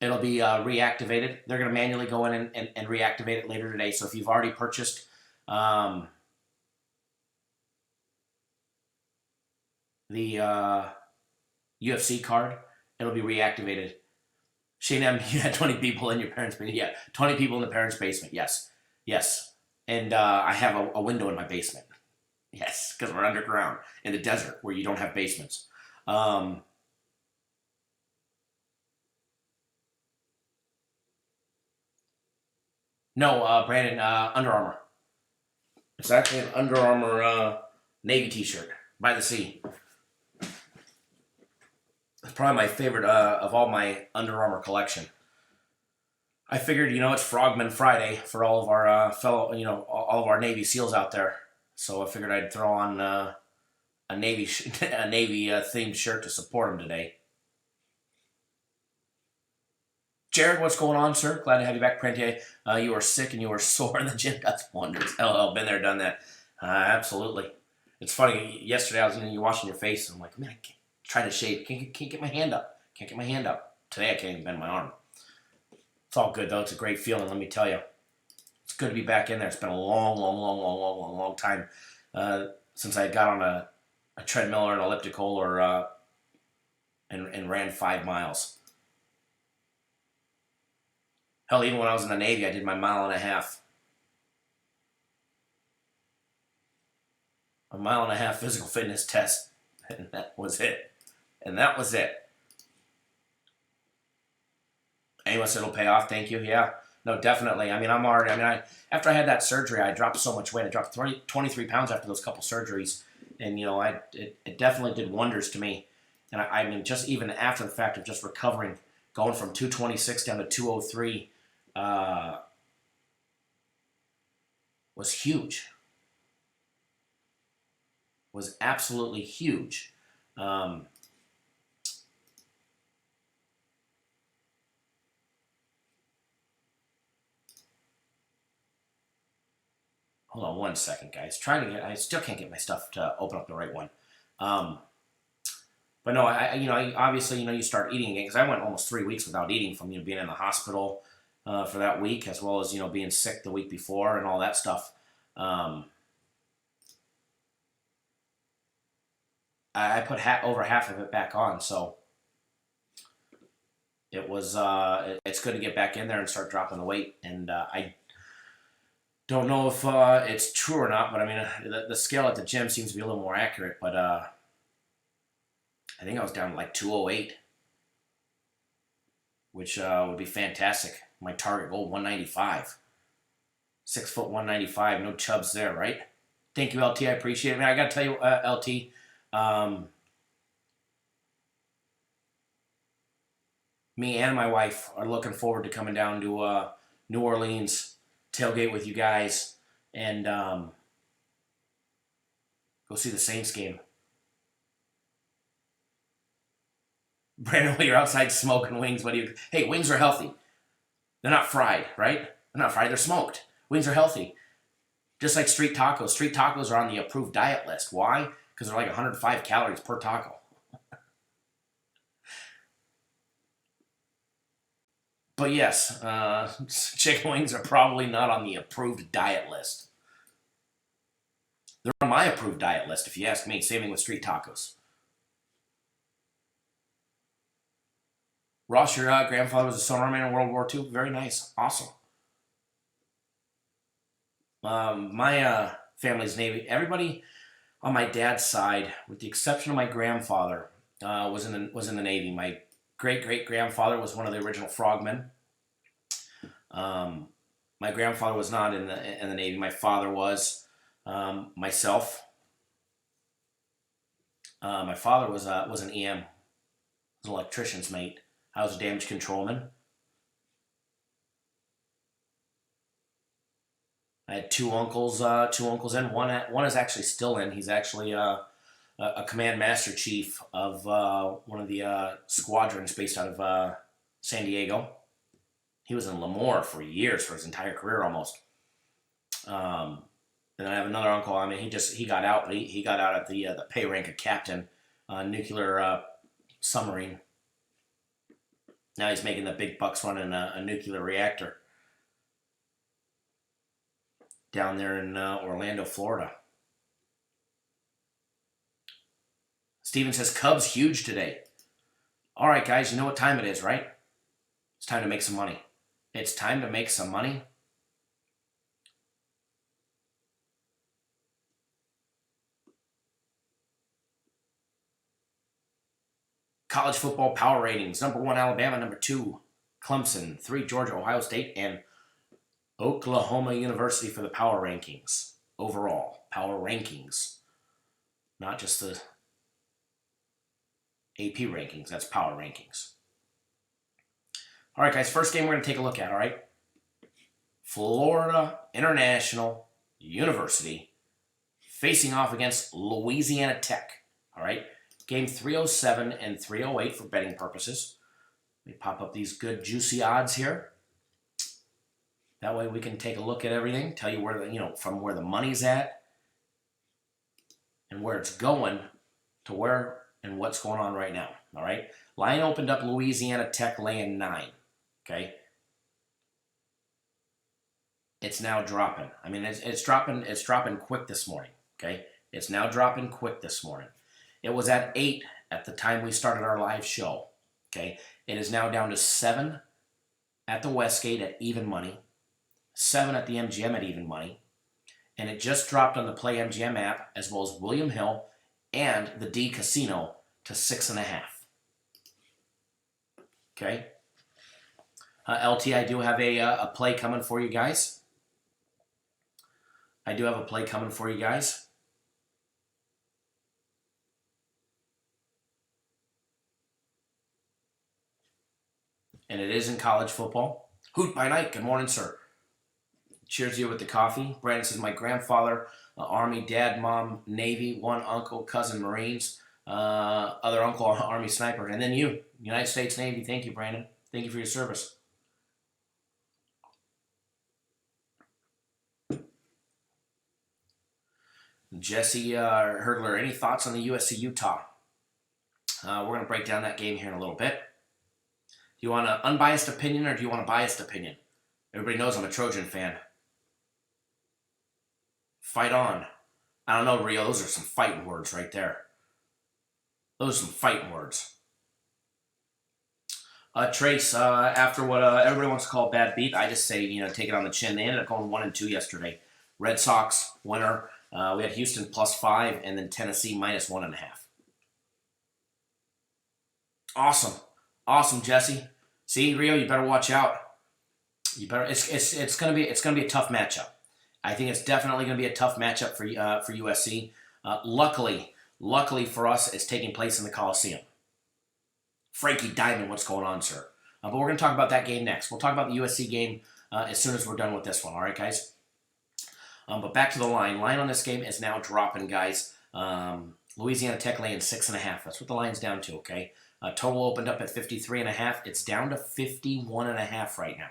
It'll be reactivated. They're going to manually go in and reactivate it later today. So if you've already purchased the UFC card, it'll be reactivated. Shane M, you had 20 people in your parents' basement. Yeah, 20 people in the parents' basement. Yes. And I have a window in my basement. Yes, because we're underground in the desert where you don't have basements. No, Brandon, Under Armour. It's actually an Under Armour Navy t-shirt by the sea. It's probably my favorite of all my Under Armour collection. I figured, it's Frogman Friday for all of our fellow, all of our Navy SEALs out there. So I figured I'd throw on a Navy a Navy themed shirt to support them today. Jared, what's going on, sir? Glad to have you back, Prentier. You are sick and you are sore, and the gym does wonders. Oh, been there, done that. Absolutely. It's funny. Yesterday, I was, you're washing your face, and I'm like, man, I can't try to shave. Can't get my hand up. Can't get my hand up. Today, I can't even bend my arm. It's all good, though. It's a great feeling, let me tell you. It's good to be back in there. It's been a long time since I got on a treadmill or an elliptical or and ran 5 miles. Hell, even when I was in the Navy, I did my 1.5 miles. A 1.5 mile physical fitness test, and that was it. Anyone said it'll pay off? Thank you. Yeah, no, definitely. After I had that surgery, I dropped so much weight. I dropped 23 pounds after those couple surgeries, and it definitely did wonders to me. And just even after the fact of just recovering, going from 226 down to 203, was huge. Was absolutely huge. Hold on one second, guys. I still can't get my stuff to open up the right one. But no, I obviously, you start eating again, because I went almost 3 weeks without eating from, being in the hospital for that week, as well as, being sick the week before and all that stuff. I put over half of it back on, so it was, it's good to get back in there and start dropping the weight. And I don't know if it's true or not, but the scale at the gym seems to be a little more accurate, but I think I was down to like 208, which would be fantastic. My target goal, 195. 6 foot 195, no chubs there, right? Thank you, LT. I appreciate it. I got to tell you, LT, me and my wife are looking forward to coming down to New Orleans, tailgate with you guys, and go see the Saints game. Brandon, while you're outside smoking wings, hey, wings are healthy. They're not fried, right? They're not fried, they're smoked. Wings are healthy. Just like street tacos. Street tacos are on the approved diet list. Why? Because they're like 105 calories per taco. But yes, chicken wings are probably not on the approved diet list. They're on my approved diet list, if you ask me. Same thing with street tacos. Ross, your grandfather was a sonarman in World War II. Very nice. Awesome. My family's Navy. Everybody on my dad's side, with the exception of my grandfather, was in the Navy. My great-great-grandfather was one of the original frogmen. My grandfather was not in the Navy. My father was. Myself. My father was an EM, was an electrician's mate. I was a damage controlman. I had two uncles in. One is actually still in. He's actually a command master chief of one of the squadrons based out of San Diego. He was in Lemoore for years, for his entire career almost. And then I have another uncle. He got out, but he got out at the pay rank of captain, nuclear submarine. Now he's making the big bucks running a nuclear reactor down there in Orlando, Florida. Steven says, Cubs huge today. All right, guys, you know what time it is, right? It's time to make some money. It's time to make some money. College football power ratings. Number 1, Alabama. Number 2, Clemson. 3, Georgia, Ohio State, and Oklahoma University for the power rankings. Overall, power rankings. not just the AP rankings. That's power rankings. All right, guys, first game we're going to take a look at, all right? Florida International University facing off against Louisiana Tech, all right? Game 307 and 308 for betting purposes. Let me pop up these good, juicy odds here. That way we can take a look at everything, tell you where from where the money's at and where it's going to where and what's going on right now, all right? Line opened up Louisiana Tech laying 9, okay? It's now dropping. I mean, it's dropping quick this morning, okay? It's now dropping quick this morning. It was at 8 at the time we started our live show, okay? It is now down to 7 at the Westgate at even money, 7 at the MGM at even money, and it just dropped on the Play MGM app as well as William Hill and the D Casino to 6.5. Okay. LT, I do have a play coming for you guys. And it is in college football. Hoot by night. Good morning, sir. Cheers to you with the coffee. Brandon says, my grandfather, Army, dad, mom, Navy, one uncle, cousin, Marines, other uncle, Army sniper, and then you, United States Navy. Thank you, Brandon. Thank you for your service. Jesse Hurdler, any thoughts on the USC Utah? We're going to break down that game here in a little bit. Do you want an unbiased opinion or do you want a biased opinion? Everybody knows I'm a Trojan fan. Fight on. I don't know, Rio. Those are some fighting words right there. Those are some fighting words. Trace, after what everybody wants to call a bad beat, I just say, take it on the chin. They ended up going 1-2 yesterday. Red Sox winner. We had Houston +5 and then Tennessee -1.5. Awesome, Jesse. See, Rio, you better watch out. You better. It's gonna be a tough matchup. I think it's definitely gonna be a tough matchup for USC. Luckily for us, it's taking place in the Coliseum. Frankie Diamond, what's going on, sir? But we're gonna talk about that game next. We'll talk about the USC game as soon as we're done with this one. All right, guys. But back to the line. Line on this game is now dropping, guys. Louisiana Tech laying 6.5. That's what the line's down to, okay? Total opened up at 53.5. It's down to 51.5 right now.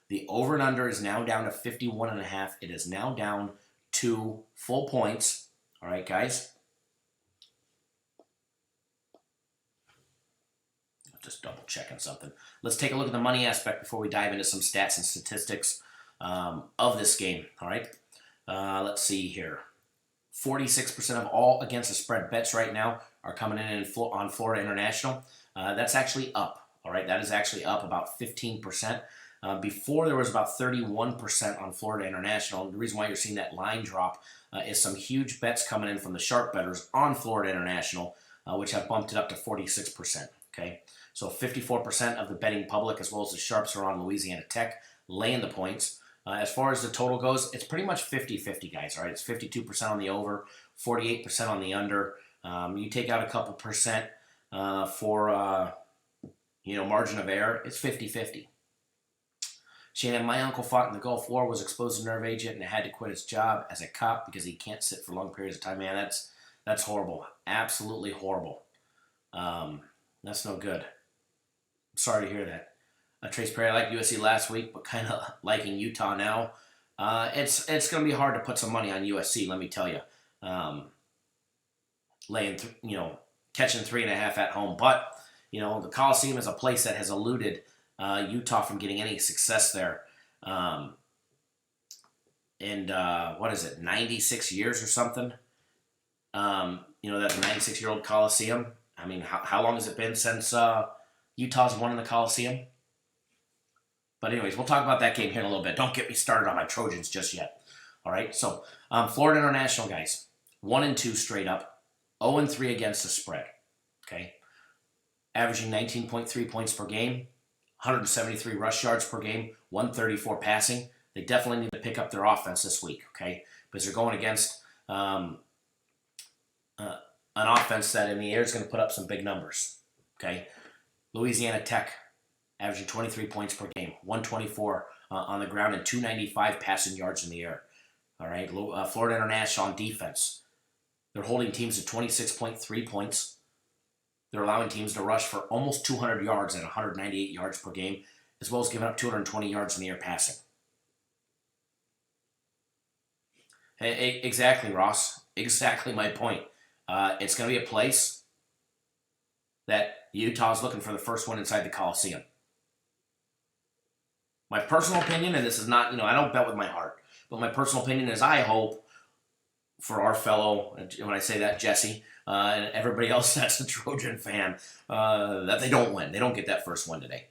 The over and under is now down to 51.5. It is now down 2 full points. All right, guys? Just double checking something. Let's take a look at the money aspect before we dive into some stats and statistics of this game. All right? Let's see here. 46% of all against the spread bets right now are coming in on Florida International. That's actually up. All right, that is actually up about 15%. Before there was about 31% on Florida International. The reason why you're seeing that line drop is some huge bets coming in from the sharp bettors on Florida International, which have bumped it up to 46%. Okay, so 54% of the betting public as well as the sharps are on Louisiana Tech laying the points. As far as the total goes, it's pretty much 50-50, guys. All right, it's 52% on the over, 48% on the under. You take out a couple percent for margin of error. It's 50-50. Shannon, my uncle fought in the Gulf War, was exposed to nerve agent, and had to quit his job as a cop because he can't sit for long periods of time. Man, that's horrible. Absolutely horrible. That's no good. I'm sorry to hear that. Trace Perry, I liked USC last week, but kind of liking Utah now. It's going to be hard to put some money on USC, let me tell you. Catching 3.5 at home, but the Coliseum is a place that has eluded Utah from getting any success there. What is it, 96 years or something? That 96-year-old Coliseum. I mean, how long has it been since Utah's won in the Coliseum? But anyways, we'll talk about that game here in a little bit. Don't get me started on my Trojans just yet. All right, so Florida International, guys, 1-2 straight up, 0-3 against the spread. Okay, averaging 19.3 points per game, 173 rush yards per game, 134 passing. They definitely need to pick up their offense this week. Okay, because they're going against an offense that in the air is going to put up some big numbers. Okay, Louisiana Tech averaging 23 points per game, 124 on the ground, and 295 passing yards in the air. All right, Florida International on defense. They're holding teams to 26.3 points. They're allowing teams to rush for almost 200 yards at 198 yards per game, as well as giving up 220 yards in the air passing. Exactly, Ross. Exactly my point. It's going to be a place that Utah's looking for the first one inside the Coliseum. My personal opinion, and this is not, I don't bet with my heart, but my personal opinion is I hope for our fellow, when I say that, Jesse, and everybody else that's a Trojan fan, that they don't win. They don't get that first win today.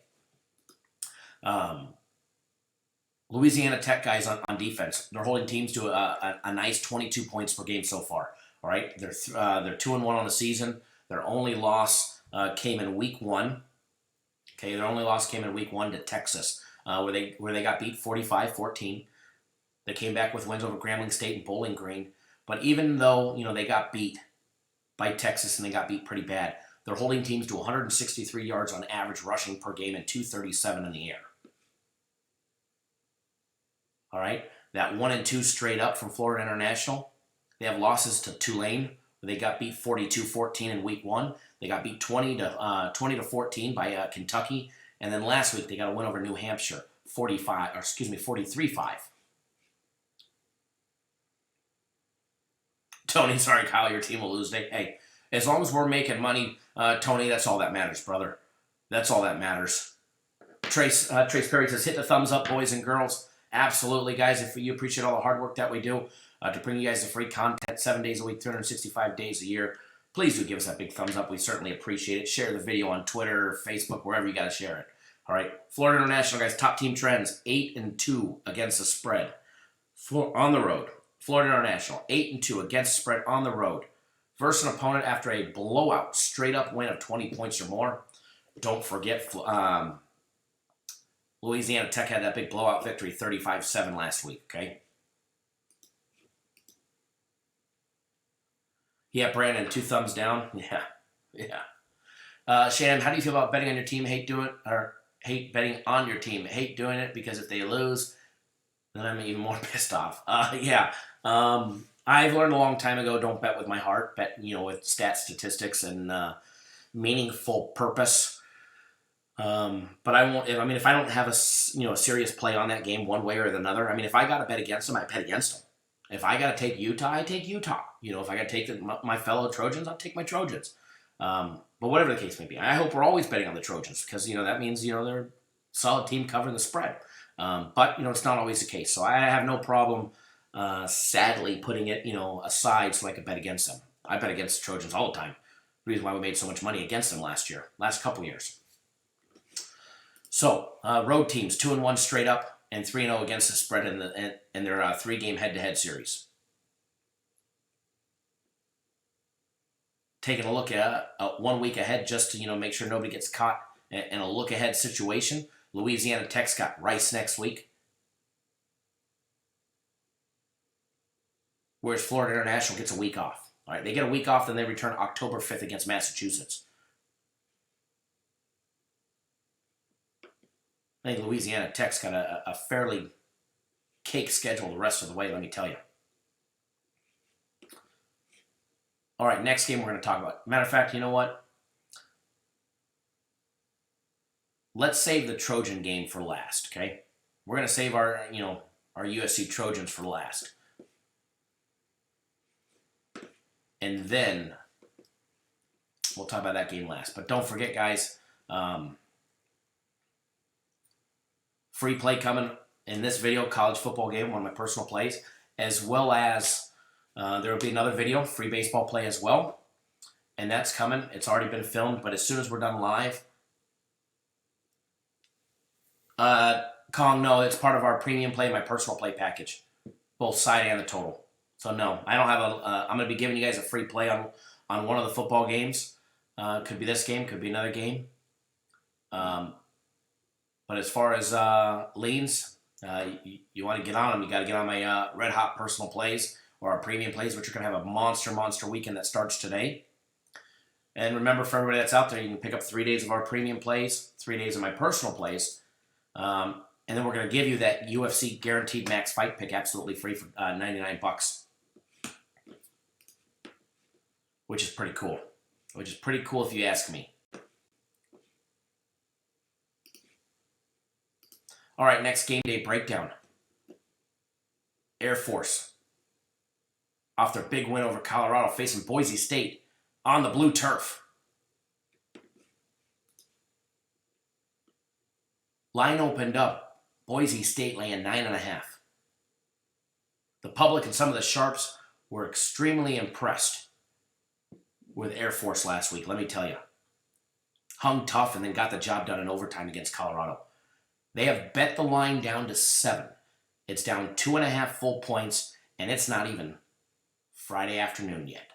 Louisiana Tech guys on defense, they're holding teams to a nice 22 points per game so far. All right, they're 2-1 on the season. Their only loss came in week 1. Okay, their only loss came in week 1 to Texas, where they got beat 45-14. They came back with wins over Grambling State and Bowling Green. But even though they got beat by Texas and they got beat pretty bad, they're holding teams to 163 yards on average rushing per game and 237 in the air. All right, that 1-2 straight up from Florida International. They have losses to Tulane, where they got beat 42-14 in week 1. They got beat 20-14 by Kentucky, and then last week they got a win over New Hampshire, 43-5. Tony, sorry, Kyle, your team will lose today. Hey, as long as we're making money, Tony, that's all that matters, brother. That's all that matters. Trace Perry says, hit the thumbs up, boys and girls. Absolutely, guys. If you appreciate all the hard work that we do to bring you guys the free content 7 days a week, 365 days a year, please do give us that big thumbs up. We certainly appreciate it. Share the video on Twitter, Facebook, wherever you got to share it. All right, Florida International, guys, top team trends, 8-2 against the spread on the road. Florida International, 8-2 against the spread on the road. Versus an opponent after a blowout, straight-up win of 20 points or more. Don't forget, Louisiana Tech had that big blowout victory, 35-7 last week, okay? Yeah, Brandon, 2 thumbs down. Yeah. Shannon, how do you feel about betting on your team? Hate betting on your team. Hate doing it because if they lose, then I'm even more pissed off. I've learned a long time ago, don't bet with my heart. Bet, with statistics and meaningful purpose. But I won't. If I don't have a serious play on that game one way or another. If I got to bet against them, I bet against them. If I got to take Utah, I take Utah. If I got to take my fellow Trojans, I'll take my Trojans. But whatever the case may be, I hope we're always betting on the Trojans because that means they're a solid team covering the spread. But it's not always the case. So I have no problem, sadly, putting it aside so I could bet against them. I bet against the Trojans all the time. The reason why we made so much money against them last couple years. So road teams 2-1 straight up and 3-0 against the spread in their 3-game head-to-head series. Taking a look at 1 week ahead just to make sure nobody gets caught in a look-ahead situation. Louisiana Tech's got Rice next week. Whereas Florida International gets a week off. All right, they get a week off, then they return October 5th against Massachusetts. I think Louisiana Tech's got a fairly cake schedule the rest of the way, let me tell you. All right, next game we're going to talk about. Matter of fact, you know what? Let's save the Trojan game for last, okay? We're going to save our USC Trojans for last. And then we'll talk about that game last. But don't forget, guys, free play coming in this video, college football game, one of my personal plays, as well as there will be another video, free baseball play as well. And that's coming. It's already been filmed, but as soon as we're done live, Kong, no, it's part of our premium play, my personal play package, both side and the total. So no, I don't have I'm going to be giving you guys a free play on one of the football games. Could be this game, could be another game. But as far as leans, you want to get on them, you got to get on my Red Hot personal plays or our premium plays, which are going to have a monster weekend that starts today. And remember, for everybody that's out there, you can pick up 3 days of our premium plays, 3 days of my personal plays. And then we're going to give you that UFC Guaranteed Max Fight Pick absolutely free for $99, which is pretty cool. Which is pretty cool if you ask me. All right, next game day breakdown. Air Force, off their big win over Colorado, facing Boise State on the blue turf. Line opened up, Boise State laying 9.5. The public and some of the sharps were extremely impressed with Air Force last week, let me tell you. Hung tough and then got the job done in overtime against Colorado. They have bet the line down to 7. It's down 2.5 full points, and it's not even Friday afternoon yet.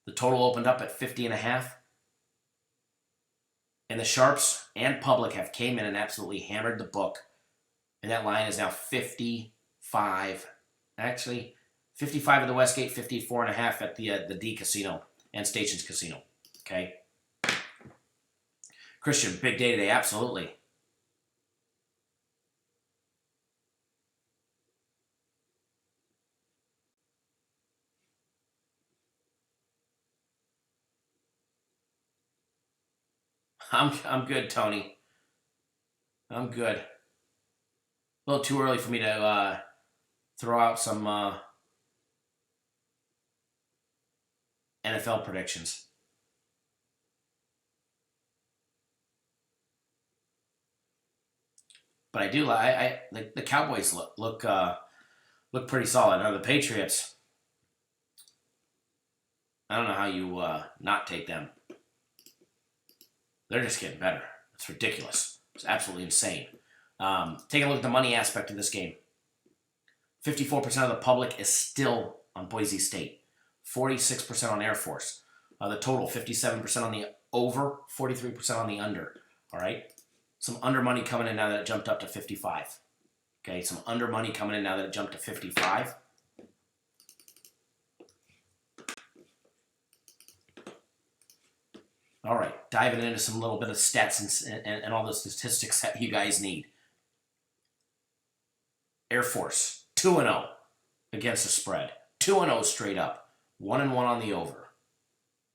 The total opened up at 50.5. And the sharps and public have came in and absolutely hammered the book. And that line is now 55. Actually, 55 at the Westgate, 54.5 at the D Casino and Stations Casino. Okay. Christian, big day today, absolutely. I'm good, Tony. I'm good. A little too early for me to throw out some NFL predictions. But I do. The Cowboys look pretty solid. Now the Patriots, I don't know how you not take them. They're just getting better. It's ridiculous. It's absolutely insane. Take a look at the money aspect of this game. 54% of the public is still on Boise State. 46% on Air Force. The total, 57% on the over, 43% on the under. All right? Some under money coming in now that it jumped up to 55. Okay, some under money coming in now that it jumped to 55. All right, diving into some little bit of stats and all the statistics that you guys need. Air Force, 2-0 against the spread. 2-0 straight up. 1-1 on the over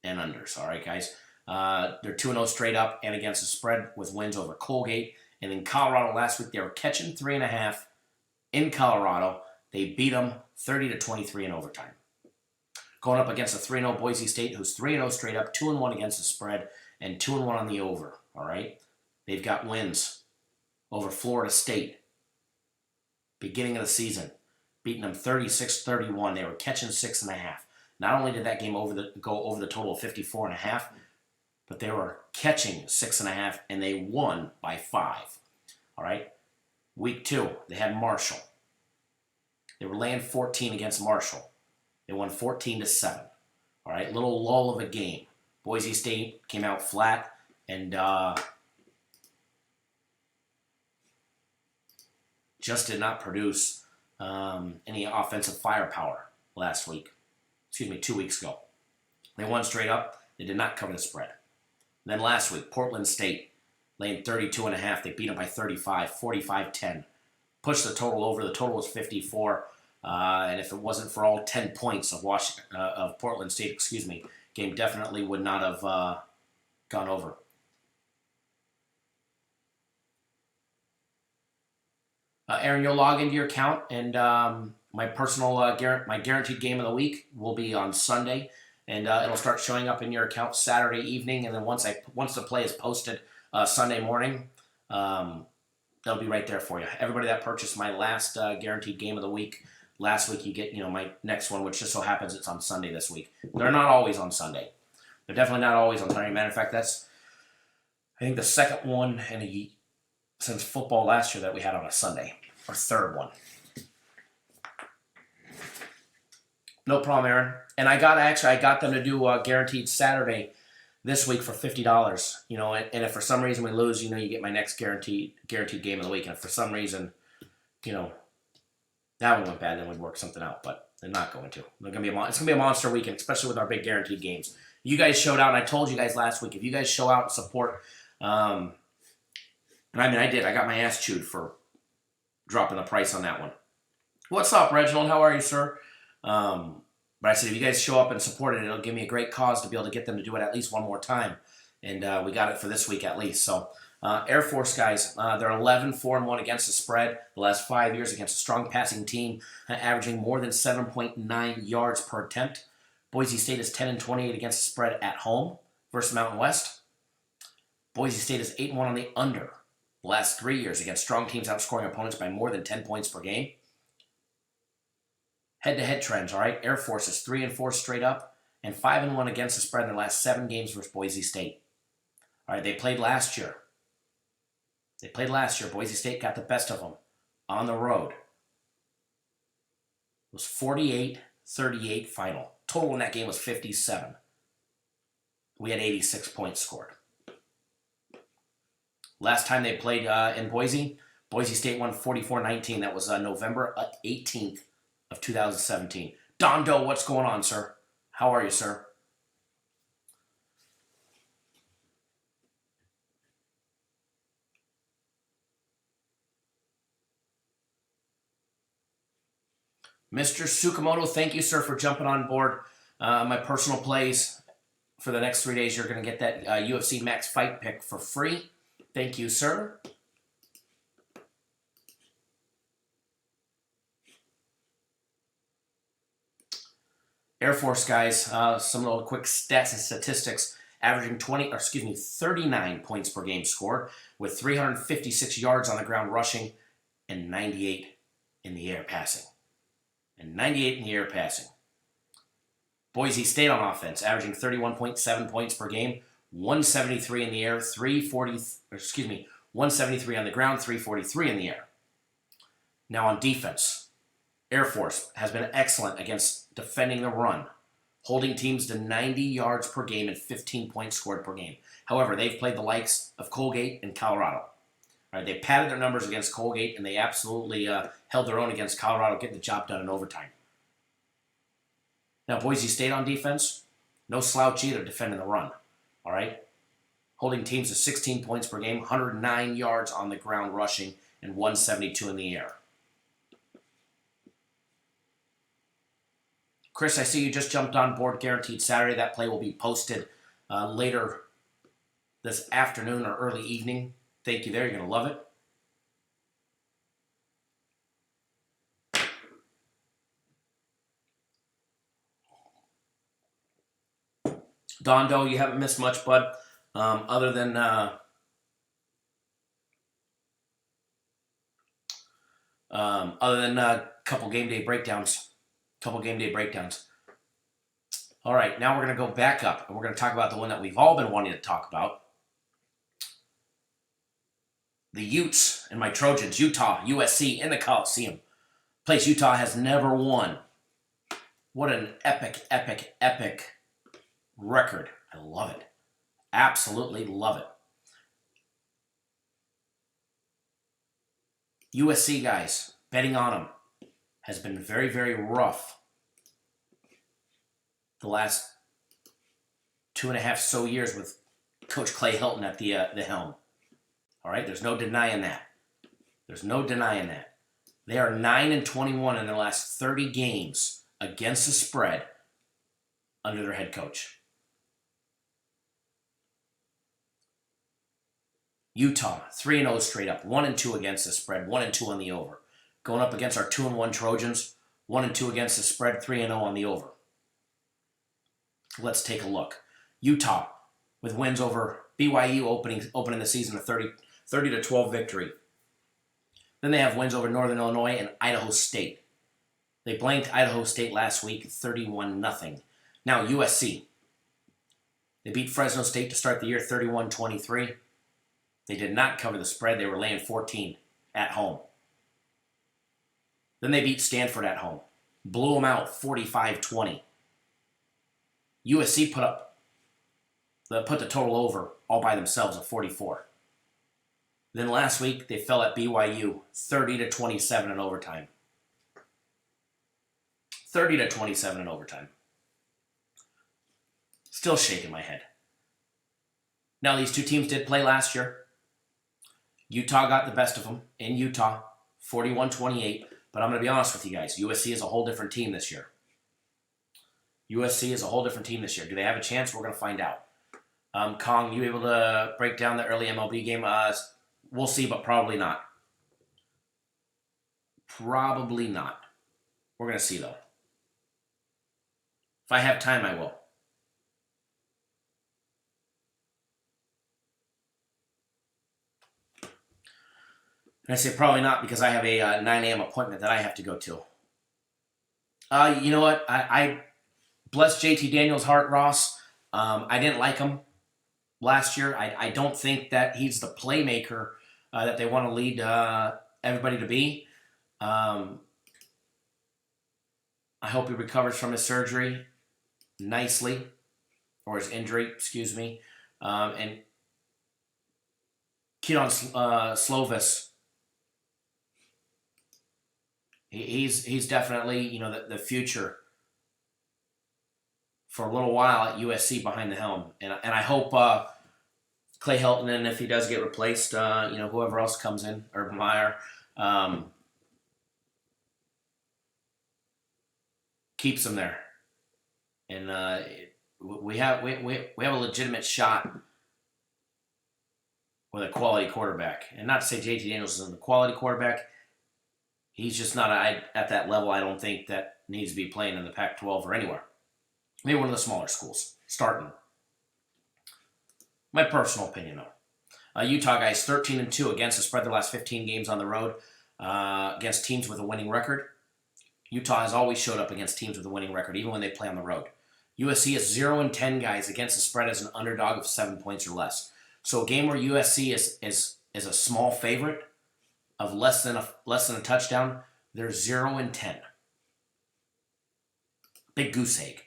and unders. All right, guys. They're 2-0 straight up and against the spread with wins over Colgate. And in Colorado last week, they were catching 3.5 in Colorado. They beat them 30-23 in overtime. Going up against a 3-0 Boise State, who's 3-0 straight up, 2-1 against the spread, and 2-1 on the over. All right? They've got wins over Florida State. Beginning of the season, beating them 36-31. They were catching 6.5. Not only did that game go over the total of 54.5, but they were catching 6.5, and they won by 5. All right? Week 2, they had Marshall. They were laying 14 against Marshall. They won 14-7. All right, little lull of a game. Boise State came out flat and just did not produce any offensive firepower last week. 2 weeks ago. They won straight up. They did not cover the spread. And then last week, Portland State laying 32.5. They beat them by 35, 45-10. Pushed the total over. The total was 54. And if it wasn't for all 10 points of Portland State, game definitely would not have gone over. Aaron, you'll log into your account, and my personal my guaranteed game of the week will be on Sunday, and it'll start showing up in your account Saturday evening, and then once the play is posted Sunday morning, that'll be right there for you. Everybody that purchased my last guaranteed game of the week last week, you get my next one, which just so happens it's on Sunday this week. They're not always on Sunday. They're definitely not always on Sunday. Matter of fact, that's I think the second one since football last year that we had on a Sunday, or third one. No problem, Aaron. And I got them to do a guaranteed Saturday this week for $50. And if for some reason we lose, you get my next guaranteed game of the week. And if for some reason, that one went bad, then we'd work something out. But They're not going to. It's going to be a monster weekend, especially with our big guaranteed games. You guys showed out, and I told you guys last week, if you guys show out and support, and I did. I got my ass chewed for dropping the price on that one. What's up, Reginald? How are you, sir? But I said, if you guys show up and support it, it'll give me a great cause to be able to get them to do it at least one more time. And we got it for this week at least. So Air Force guys, they're 11-4-1 against the spread the last 5 years against a strong passing team, averaging more than 7.9 yards per attempt. Boise State is 10-28 against the spread at home versus Mountain West. Boise State is 8-1 on the under the last 3 years against strong teams outscoring opponents by more than 10 points per game. Head-to-head trends, all right? Air Force is 3-4 straight up and 5-1 against the spread in their last 7 games versus Boise State. All right, they played last year. Boise State got the best of them on the road. It was 48-38 final. Total in that game was 57. We had 86 points scored. Last time they played in Boise, Boise State won 44-19. That was November 18th of 2017. Don Doe, what's going on, sir? How are you, sir? Mr. Tsukamoto, thank you, sir, for jumping on board my personal plays for the next 3 days. You're going to get that UFC Max Fight Pick for free. Thank you, sir. Air Force guys, some little quick stats and statistics, averaging 39 points per game scored with 356 yards on the ground rushing and 98 in the air passing. Boise State on offense, averaging 31.7 points per game, 173 in the air, 173 on the ground, 343 in the air. Now on defense, Air Force has been excellent against defending the run, holding teams to 90 yards per game and 15 points scored per game. However, they've played the likes of Colgate and Colorado. All right, they padded their numbers against Colgate, and they absolutely held their own against Colorado, getting the job done in overtime. Now, Boise State on defense, no slouch either defending the run. All right, holding teams to 16 points per game, 109 yards on the ground rushing, and 172 in the air. Chris, I see you just jumped on board Guaranteed Saturday. That play will be posted later this afternoon or early evening. Thank you there. You're going to love it. Don Doe, you haven't missed much, bud. Other than a couple game day breakdowns. All right, now we're going to go back up, and we're going to talk about the one that we've all been wanting to talk about. The Utes and my Trojans, Utah, USC in the Coliseum. Place Utah has never won. What an epic record. I love it. Absolutely love it. USC guys, betting on them has been very, very rough the last 2.5 so years with Coach Clay Hilton at the helm. All right, there's no denying that. They are 9-21 in their last 30 games against the spread under their head coach. Utah, 3-0 straight up, 1-2 against the spread, 1-2 on the over. Going up against our 2-1 Trojans, 1-2 against the spread, 3-0 on the over. Let's take a look. Utah with wins over BYU opening the season a 30-12 victory. Then they have wins over Northern Illinois and Idaho State. They blanked Idaho State last week, 31-0. Now USC. They beat Fresno State to start the year, 31-23. They did not cover the spread. They were laying 14 at home. Then they beat Stanford at home. Blew them out, 45-20. USC put the total over all by themselves at 44. Then last week, they fell at BYU, 30-27 in overtime. 30-27 in overtime. Still shaking my head. Now, these two teams did play last year. Utah got the best of them in Utah, 41-28. But I'm going to be honest with you guys. USC is a whole different team this year. USC is a whole different team this year. Do they have a chance? We're going to find out. Kong, you able to break down the early MLB game? We'll see, but probably not. Probably not. We're going to see, though. If I have time, I will. And I say probably not because I have a 9 a.m. appointment that I have to go to. You know what? I bless JT Daniels' heart, Ross. I didn't like him last year. I don't think that he's the playmaker that they want to lead everybody to be. I hope he recovers from his surgery nicely, or his injury, excuse me. And Keaton Slovis, he's definitely, the future for a little while at USC behind the helm. And I hope Clay Helton, and if he does get replaced, whoever else comes in, Urban Meyer, keeps him there. And we have a legitimate shot with a quality quarterback. And not to say JT Daniels isn't a quality quarterback. He's just not at that level, I don't think, that needs to be playing in the Pac-12 or anywhere. Maybe one of the smaller schools, starting. My personal opinion, though. Utah guys, 13-2 against the spread their last 15 games on the road against teams with a winning record. Utah has always showed up against teams with a winning record, even when they play on the road. USC is 0-10 guys against the spread as an underdog of 7 points or less. So a game where USC is a small favorite of less than a touchdown, they're 0-10. Big goose egg.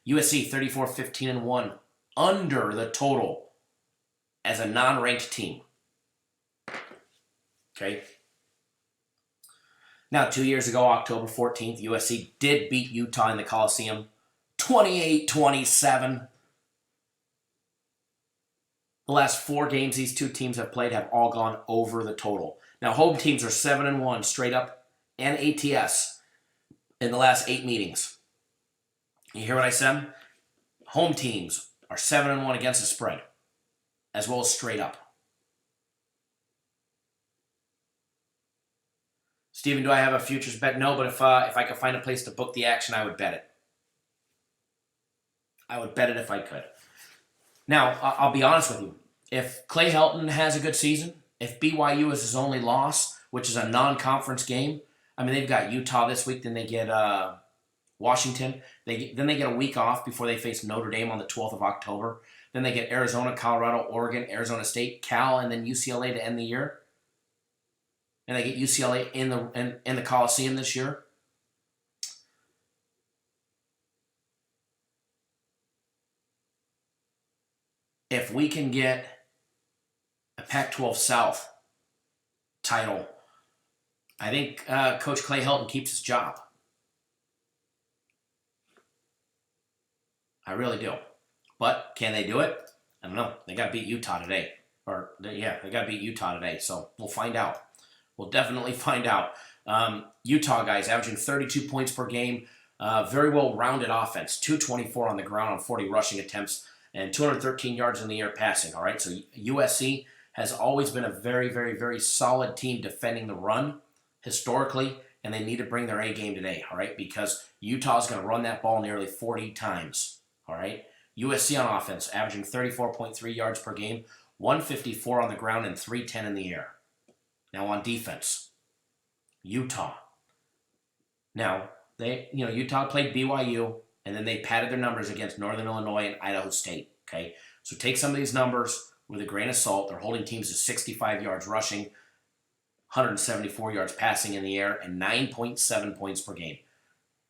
USC 34-15-1 under the total as a non-ranked team. Okay. Now, 2 years ago, October 14th, USC did beat Utah in the Coliseum, 28-27. The last 4 games these two teams have played have all gone over the total. Now, home teams are 7-1 straight up and ATS in the last 8 meetings. You hear what I said? Home teams are 7-1 against the spread, as well as straight up. Steven, do I have a futures bet? No, but if I could find a place to book the action, I would bet it. I would bet it if I could. Now, I'll be honest with you. If Clay Helton has a good season, if BYU is his only loss, which is a non-conference game, I mean, they've got Utah this week, then they get Washington. Then they get a week off before they face Notre Dame on the 12th of October. Then they get Arizona, Colorado, Oregon, Arizona State, Cal, and then UCLA to end the year. And they get UCLA in the Coliseum this year. If we can get a Pac-12 South title, I think Coach Clay Helton keeps his job. I really do. But can they do it? I don't know. They got to beat Utah today. They got to beat Utah today. So we'll find out. We'll definitely find out. Utah guys averaging 32 points per game. Very well-rounded offense. 224 on the ground on 40 rushing attempts and 213 yards in the air passing. All right, so USC has always been a very, very, very solid team defending the run historically, and they need to bring their A game today, all right, because Utah's going to run that ball nearly 40 times, all right? USC on offense, averaging 34.3 yards per game, 154 on the ground, and 310 in the air. Now on defense, Utah. Now, Utah played BYU, and then they padded their numbers against Northern Illinois and Idaho State, okay? So take some of these numbers with a grain of salt. They're holding teams to 65 yards rushing, 174 yards passing in the air, and 9.7 points per game.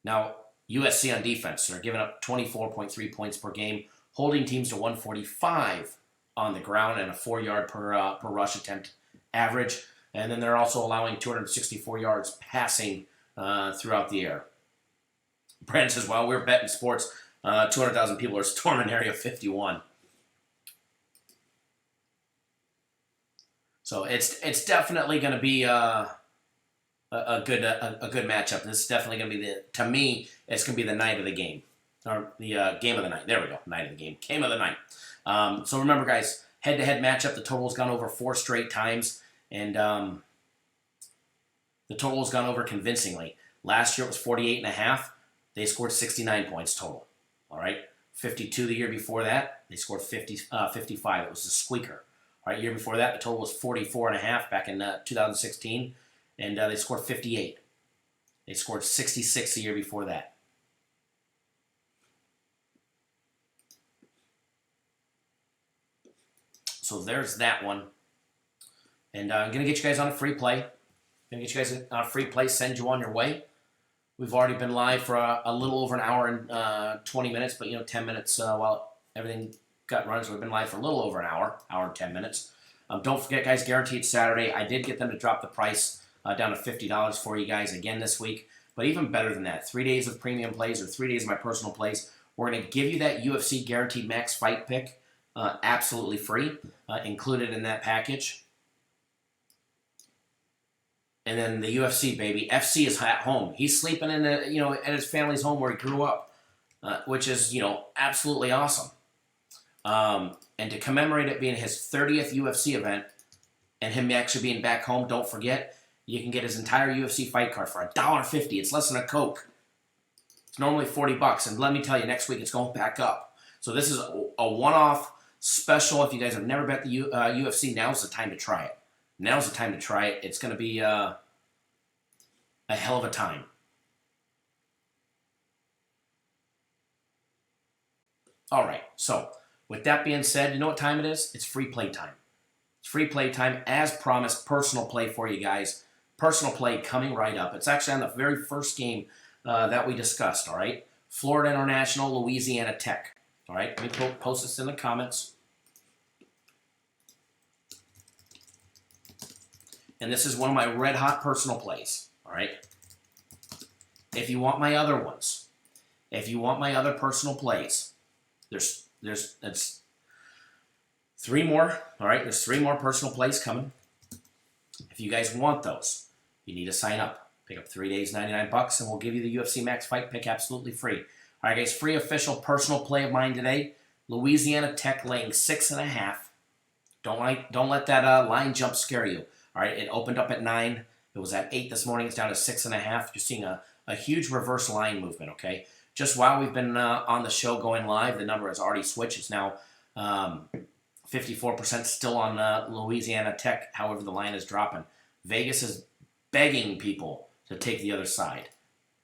Now, USC on defense, they're giving up 24.3 points per game, holding teams to 145 on the ground and a 4-yard per rush attempt average. And then they're also allowing 264 yards passing throughout the air. Brandon says, "While we're betting sports, 200,000 people are storming Area 51." So it's definitely going to be a good matchup. This is definitely going to be to me, it's going to be the night of the game, or the game of the night. There we go, night of the game of the night. So remember, guys, head-to-head matchup. The total's gone over 4 straight times, and the total's gone over convincingly. Last year it was 48.5. They scored 69 points total. All right, 52 the year before that. They scored 55. It was a squeaker. All right, year before that, the total was 44.5 back in 2016, and they scored 58. They scored 66 the year before that. So there's that one. And I'm going to get you guys on a free play. Send you on your way. We've already been live for a little over an hour and 20 minutes, but 10 minutes while everything got running, so we've been live for a little over an hour and 10 minutes. Don't forget, guys, guaranteed Saturday. I did get them to drop the price down to $50 for you guys again this week. But even better than that, 3 days of premium plays or 3 days of my personal plays. We're going to give you that UFC guaranteed max fight pick absolutely free, included in that package. And then the UFC, baby. FC is at home. He's sleeping in at his family's home where he grew up, which is absolutely awesome. And to commemorate it being his 30th UFC event and him actually being back home, don't forget, you can get his entire UFC fight card for $1.50. It's less than a Coke. It's normally $40, and let me tell you, next week it's going back up. So this is a one-off special. If you guys have never bet the UFC, now's the time to try it. Now's the time to try it. It's going to be a hell of a time. All right, so with that being said, you know what time it is? It's free play time. It's free play time, as promised, personal play for you guys. Personal play coming right up. It's actually on the very first game that we discussed, all right? Florida International, Louisiana Tech. All right, let me post this in the comments. And this is one of my red-hot personal plays, all right? If you want my other ones, if you want my other personal plays, it's 3 more, all right? There's 3 more personal plays coming. If you guys want those, you need to sign up. Pick up 3 days, $99, and we'll give you the UFC Max Fight Pick absolutely free. All right, guys, free official personal play of mine today. Louisiana Tech laying 6.5. Don't let that line jump scare you. All right, it opened up at 9. It was at 8 this morning. It's down to 6.5. You're seeing a huge reverse line movement, okay? Just while we've been on the show going live, the number has already switched. It's now 54% still on Louisiana Tech. However, the line is dropping. Vegas is begging people to take the other side.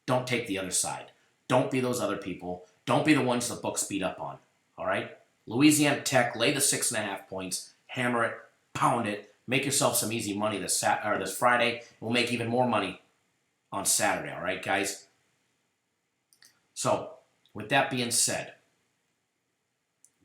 Don't take the other side. Don't be those other people. Don't be the ones the books beat up on, all right? Louisiana Tech, lay the 6.5 points. Hammer it. Pound it. Make yourself some easy money this Friday. We'll make even more money on Saturday, all right, guys? So, with that being said,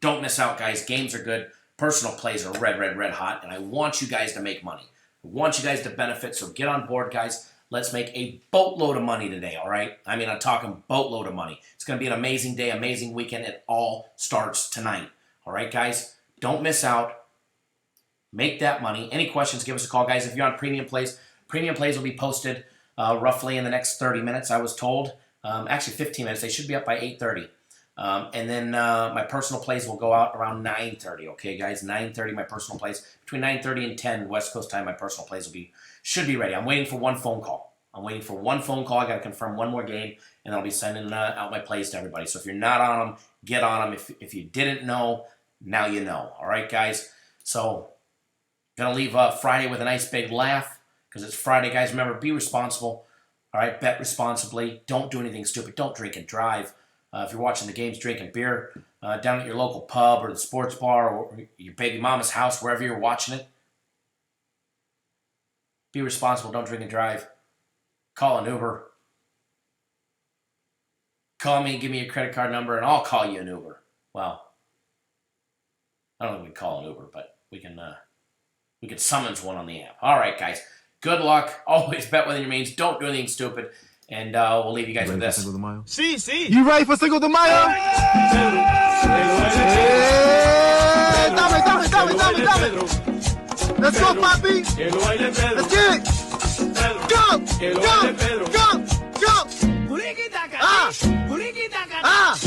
don't miss out, guys. Games are good. Personal plays are red hot, and I want you guys to make money. I want you guys to benefit, so get on board, guys. Let's make a boatload of money today, all right? I mean, I'm talking boatload of money. It's going to be an amazing day, amazing weekend. It all starts tonight, all right, guys? Don't miss out. Make that money. Any questions, give us a call, guys. If you're on Premium Plays will be posted roughly in the next 30 minutes, I was told. Actually, 15 minutes. They should be up by 8:30. And then my personal plays will go out around 9:30. Okay, guys, 9:30. My personal plays between 9:30 and 10 West Coast time. My personal plays should be ready. I'm waiting for one phone call. I got to confirm one more game, and I'll be sending out my plays to everybody. So if you're not on them, get on them. If you didn't know, now you know. All right, guys. So gonna leave Friday with a nice big laugh because it's Friday, guys. Remember, be responsible. All right, bet responsibly. Don't do anything stupid. Don't drink and drive. If you're watching the games, drinking beer down at your local pub or the sports bar or your baby mama's house, wherever you're watching it, be responsible. Don't drink and drive. Call an Uber. Call me, give me your credit card number, and I'll call you an Uber. Well, I don't think we can call an Uber, but we can summons one on the app. All right, guys. Good luck. Always bet within your means. Don't do anything stupid. And we'll leave you guys with this. Sí, sí. You ready for Cinco de Mayo? Dame. Let's go, papi. Let's get it. Go. Ah.